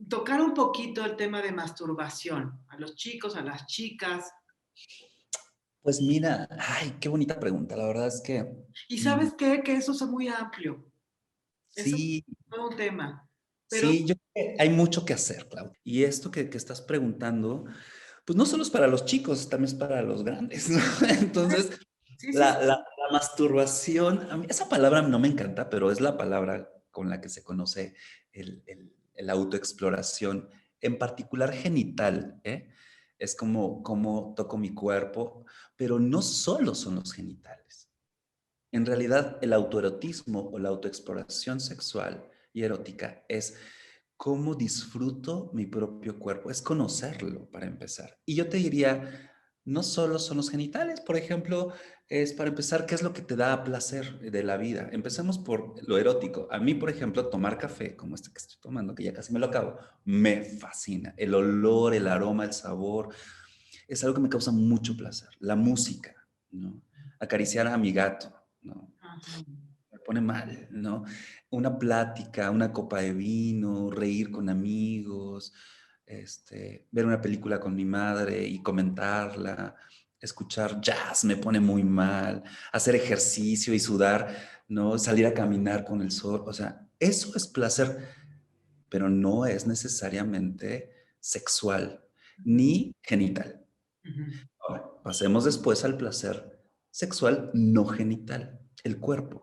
tocar un poquito el tema de masturbación, a los chicos, a las chicas? Pues mira, ay, qué bonita pregunta. La verdad es que Y mm, sabes qué, que eso es muy amplio, eso es sí, todo un tema, pero sí, yo creo que hay mucho que hacer, Claudia. Y esto que estás preguntando, pues no solo es para los chicos, también es para los grandes, ¿no? Entonces, sí, sí, la masturbación, a mí esa palabra no me encanta, pero es la palabra con la que se conoce el autoexploración, en particular genital, ¿eh? Es como toco mi cuerpo, pero no solo son los genitales. En realidad, el autoerotismo o la autoexploración sexual y erótica es cómo disfruto mi propio cuerpo, es conocerlo para empezar. Y yo te diría, no solo son los genitales, por ejemplo, es para empezar, ¿qué es lo que te da placer de la vida? Empecemos por lo erótico. A mí, por ejemplo, tomar café, como este que estoy tomando, que ya casi me lo acabo, me fascina. El olor, el aroma, el sabor, es algo que me causa mucho placer. La música, ¿no? Acariciar a mi gato, ¿no? ajá. Me pone mal, ¿no? Una plática, una copa de vino, reír con amigos, ver una película con mi madre y comentarla, escuchar jazz me pone muy mal, hacer ejercicio y sudar, ¿no? Salir a caminar con el sol, o sea, eso es placer, pero no es necesariamente sexual ni genital. Ujú. Ahora, pasemos después al placer sexual no genital, el cuerpo.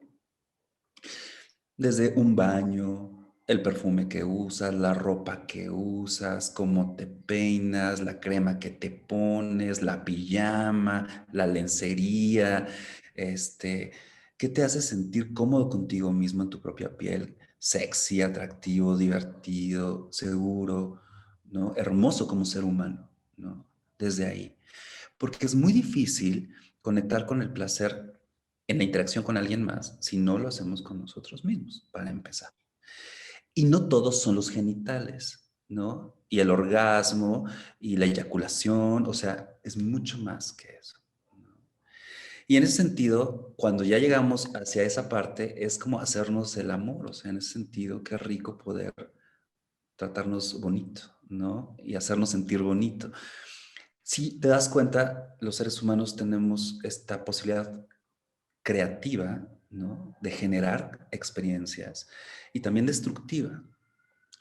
Desde un baño, el perfume que usas, la ropa que usas, cómo te peinas, la crema que te pones, la pijama, la lencería, este, ¿qué te hace sentir cómodo contigo mismo en tu propia piel? Sexy, atractivo, divertido, seguro, ¿no? Hermoso como ser humano, ¿no? Desde ahí. Porque es muy difícil conectar con el placer en la interacción con alguien más si no lo hacemos con nosotros mismos, para empezar. Y no todos son los genitales, ¿no? Y el orgasmo y la eyaculación, o sea, es mucho más que eso. ¿No? Y en ese sentido, cuando ya llegamos hacia esa parte, es como hacernos el amor, o sea, en ese sentido, qué rico poder tratarnos bonito, ¿no? Y hacernos sentir bonito. Si te das cuenta, los seres humanos tenemos esta posibilidad creativa, ¿no? De generar experiencias y también destructiva.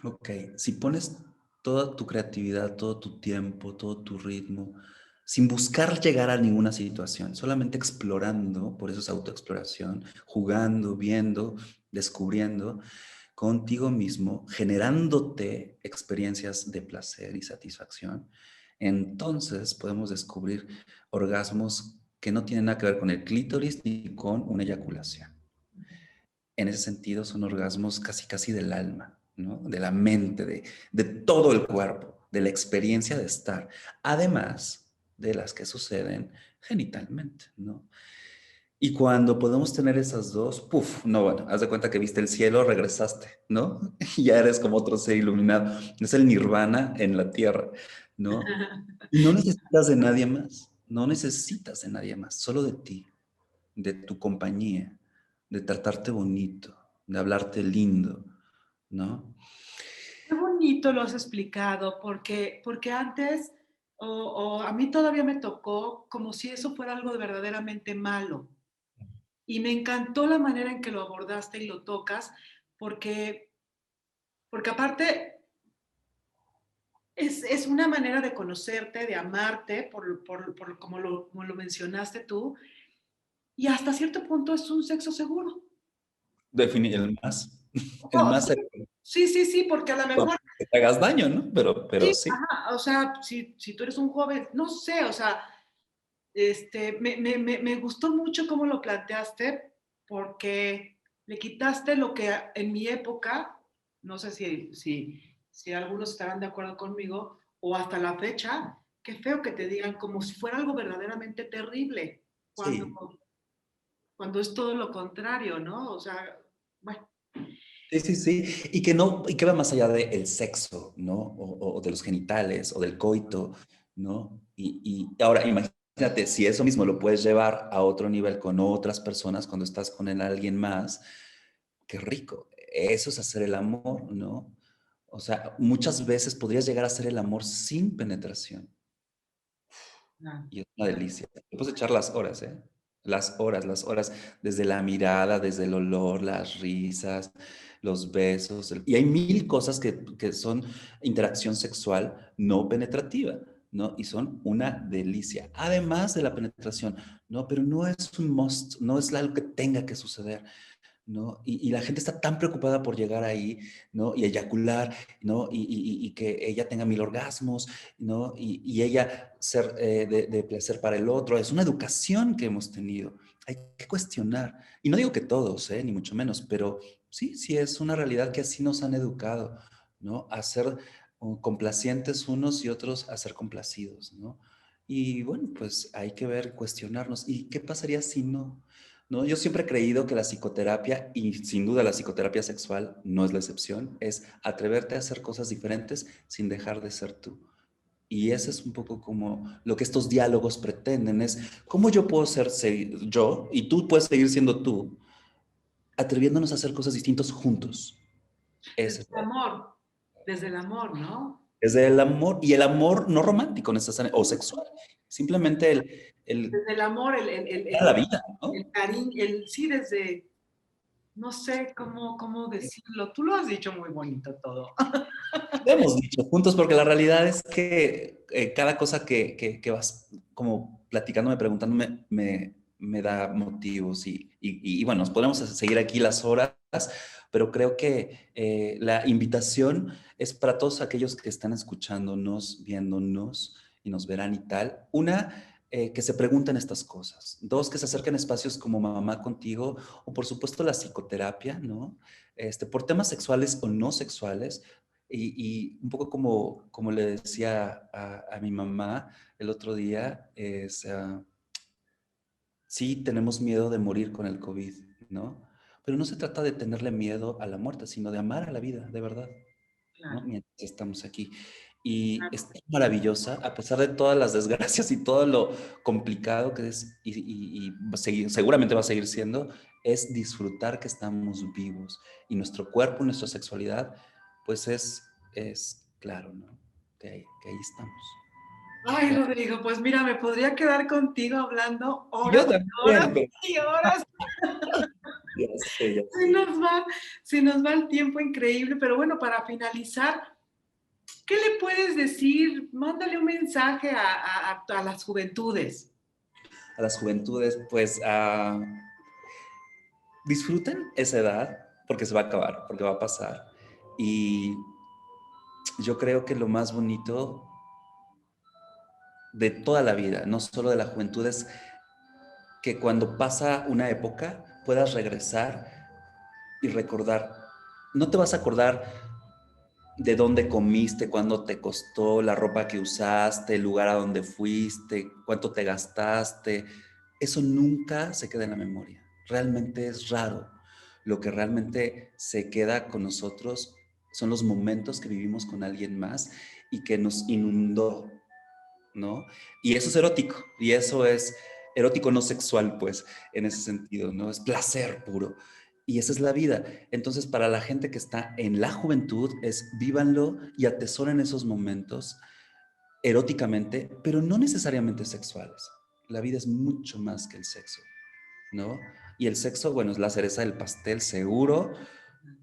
Ok, si pones toda tu creatividad, todo tu tiempo, todo tu ritmo, sin buscar llegar a ninguna situación, solamente explorando, por eso es autoexploración, jugando, viendo, descubriendo, contigo mismo, generándote experiencias de placer y satisfacción, entonces podemos descubrir orgasmos que no tienen nada que ver con el clítoris ni con una eyaculación. En ese sentido son orgasmos casi casi del alma, ¿no? De la mente, de todo el cuerpo, de la experiencia de estar, además de las que suceden genitalmente, ¿no? Y cuando podemos tener esas dos, puf, no, bueno, haz de cuenta que viste el cielo, regresaste, ¿no? Y ya eres como otro ser iluminado. Es el nirvana en la tierra, ¿no? Y no necesitas de nadie más, no necesitas de nadie más, solo de ti, de tu compañía, de tratarte bonito, de hablarte lindo, ¿no? Qué bonito lo has explicado, porque antes, o a mí todavía me tocó como si eso fuera algo de verdaderamente malo. Y me encantó la manera en que lo abordaste y lo tocas, porque, porque aparte es una manera de conocerte, de amarte, por como lo mencionaste tú, y hasta cierto punto es un sexo seguro. Definir el más, el Oh, más sí, sí, sí, sí, porque a lo mejor, que te hagas daño, ¿no? Pero sí, sí. ajá, o sea, si tú eres un joven, no sé, o sea, me gustó mucho cómo lo planteaste, porque le quitaste lo que en mi época, no sé si algunos estarán de acuerdo conmigo, o hasta la fecha, qué feo que te digan como si fuera algo verdaderamente terrible, cuando, Sí, cuando es todo lo contrario, ¿no? O sea, bueno, sí, sí, sí. Y que no, y que va más allá del sexo, ¿no? O de los genitales, o del coito, ¿no? Y ahora, imagínate, si eso mismo lo puedes llevar a otro nivel con otras personas, cuando estás con alguien más, qué rico. Eso es hacer el amor, ¿no? O sea, muchas veces podrías llegar a hacer el amor sin penetración. no. Y es una delicia. Te puedes echar las horas, ¿eh? Las horas, desde la mirada, desde el olor, las risas, los besos. Y hay mil cosas que son interacción sexual no penetrativa, ¿no? Y son una delicia. Además de la penetración, ¿no? Pero no es un must, no es algo que tenga que suceder. ¿No? Y la gente está tan preocupada por llegar ahí, ¿no? Y eyacular, ¿no? Y que ella tenga 1000 orgasmos, ¿no? Y ella ser de placer para el otro. Es una educación que hemos tenido. Hay que cuestionar. Y no digo que todos, ni mucho menos, pero sí, sí es una realidad que así nos han educado, ¿no? A ser complacientes unos y otros a ser complacidos, ¿no? Y bueno, pues hay que ver, cuestionarnos. ¿Y qué pasaría si no? ¿No? Yo siempre he creído que la psicoterapia, y sin duda la psicoterapia sexual no es la excepción, es atreverte a hacer cosas diferentes sin dejar de ser tú. Y ese es un poco como lo que estos diálogos pretenden, es cómo yo puedo ser yo y tú puedes seguir siendo tú, atreviéndonos a hacer cosas distintas juntos. Ese es Desde el amor, ¿no? desde el amor, y el amor no romántico necesariamente, o sexual, simplemente el Desde el amor, a la vida, ¿no? el cariño, sí, desde, no sé cómo decirlo. Tú lo has dicho muy bonito todo. Lo hemos dicho juntos porque la realidad es que cada cosa que vas como platicándome, preguntándome, me da motivos y bueno, nos podemos seguir aquí las horas, pero creo que la invitación es para todos aquellos que están escuchándonos, viéndonos y nos verán y tal. Una, que se pregunten estas cosas. Dos, que se acerquen a espacios como Mamá Contigo o por supuesto la psicoterapia, ¿no? Por temas sexuales o no sexuales, y un poco como le decía a mi mamá el otro día, sí tenemos miedo de morir con el COVID, ¿no? Pero no se trata de tenerle miedo a la muerte, sino de amar a la vida, de verdad, ¿no? Claro, Mientras estamos aquí. Y claro. es maravillosa, a pesar de todas las desgracias y todo lo complicado que es, y seguramente va a seguir siendo, es disfrutar que estamos vivos. Y nuestro cuerpo, nuestra sexualidad, pues es claro, ¿no? Que ahí estamos. Ay, Rodrigo, pues mira, me podría quedar contigo hablando horas Yo y horas también, pero y horas. ya sé, ya Se sé. nos va, se nos va el tiempo increíble, pero bueno, para finalizar, ¿qué le puedes decir? Mándale un mensaje a las juventudes. A las juventudes, pues disfruten esa edad, porque se va a acabar, porque va a pasar. Y yo creo que lo más bonito de toda la vida, no solo de la juventud, es que cuando pasa una época puedas regresar y recordar. No te vas a acordar de dónde comiste, cuándo te costó, la ropa que usaste, el lugar a donde fuiste, cuánto te gastaste. Eso nunca se queda en la memoria. Realmente es raro. Lo que realmente se queda con nosotros son los momentos que vivimos con alguien más y que nos inundó, ¿no? Y eso es erótico, y eso es erótico no sexual, pues, en ese sentido, ¿no? Es placer puro. Y esa es la vida. Entonces, para la gente que está en la juventud, es vívanlo y atesoren esos momentos eróticamente, pero no necesariamente sexuales. La vida es mucho más que el sexo, ¿no? Y el sexo, bueno, es la cereza del pastel, seguro,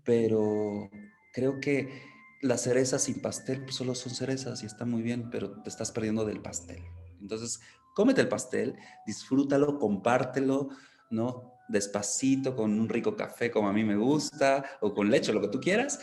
pero creo que las cerezas sin pastel pues solo son cerezas y está muy bien, pero te estás perdiendo del pastel. Entonces, cómete el pastel, disfrútalo, compártelo, ¿no? Despacito, con un rico café como a mí me gusta, o con leche, lo que tú quieras,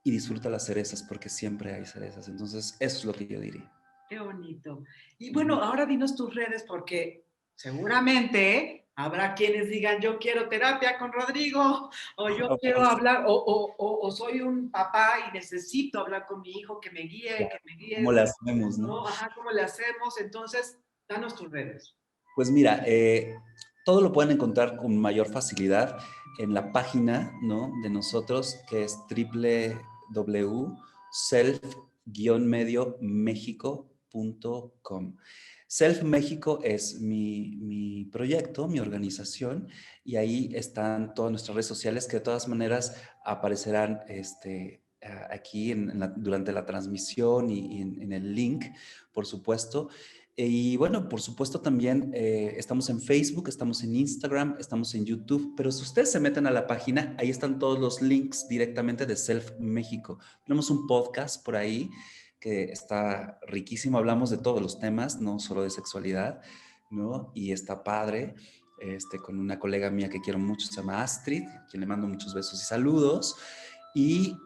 y disfruta las cerezas porque siempre hay cerezas. Entonces, eso es lo que yo diría. Qué bonito. Y Ujú. bueno, ahora dinos tus redes porque seguramente habrá quienes digan, yo quiero terapia con Rodrigo, o yo quiero hablar, o soy un papá y necesito hablar con mi hijo Claro, que me ¿cómo guíes, le hacemos, no? ¿no? Ajá, ¿cómo le hacemos? Entonces, danos tus redes. Pues mira, todo lo pueden encontrar con mayor facilidad en la página, ¿no?, de nosotros, que es www.self-mediomexico.com. Self México es mi proyecto, mi organización, y ahí están todas nuestras redes sociales que de todas maneras aparecerán aquí durante la transmisión y en el link, por supuesto. Y bueno, por supuesto también estamos en Facebook, estamos en Instagram, estamos en YouTube, pero si ustedes se meten a la página, ahí están todos los links directamente de Self México. Tenemos un podcast por ahí que está riquísimo, hablamos de todos los temas, no solo de sexualidad, ¿no? Y está padre, con una colega mía que quiero mucho, se llama Astrid, a quien le mando muchos besos y saludos. Y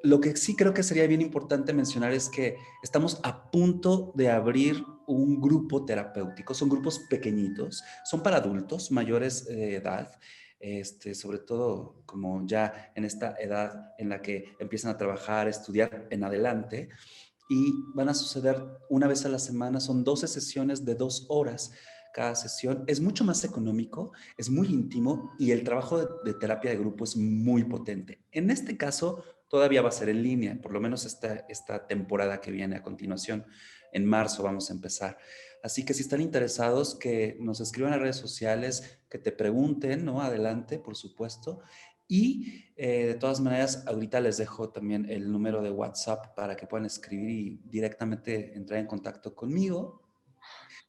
lo que sí creo que sería bien importante mencionar es que estamos a punto de abrir un grupo terapéutico. Son grupos pequeñitos, son para adultos mayores de edad, sobre todo como ya en esta edad en la que empiezan a trabajar, estudiar en adelante. Y van a suceder una vez a la semana, son 12 sesiones de 2 horas cada sesión. Es mucho más económico, es muy íntimo y el trabajo de terapia de grupo es muy potente. En este caso, todavía va a ser en línea, por lo menos esta temporada que viene a continuación. En marzo vamos a empezar. Así que si están interesados, que nos escriban en redes sociales, que te pregunten, ¿no? Adelante, por supuesto. Y de todas maneras, ahorita les dejo también el número de WhatsApp para que puedan escribir y directamente entrar en contacto conmigo.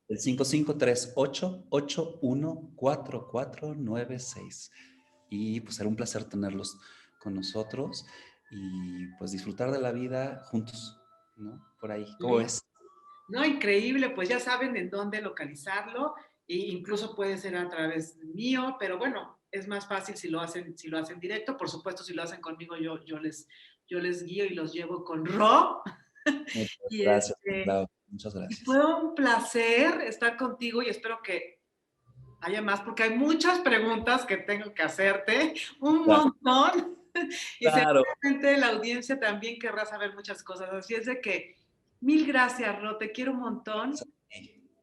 El 5538-814496. Y pues será un placer tenerlos con nosotros y pues disfrutar de la vida juntos, ¿no? Por ahí, ¿cómo Listo. ves? No, increíble, pues ya saben en dónde localizarlo, e incluso puede ser a través mío, pero bueno, es más fácil si lo hacen directo. Por supuesto, si lo hacen conmigo, yo les guío y los llevo con Ro. Muchas Y, gracias, Clau. Muchas y gracias. fue un placer estar contigo y espero que haya más, porque hay muchas preguntas que tengo que hacerte, un Claro, montón, y claro. seguramente la audiencia también querrá saber muchas cosas. Así es de que mil gracias, Ro, te quiero un montón.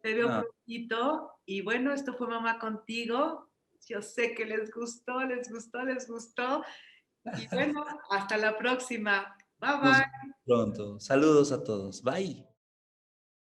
Te veo No, prontito. Y bueno, esto fue Mamá Contigo. Yo sé que les gustó, les gustó, les gustó. Y bueno, hasta la próxima. Bye nos bye. vemos pronto. Saludos a todos. Bye.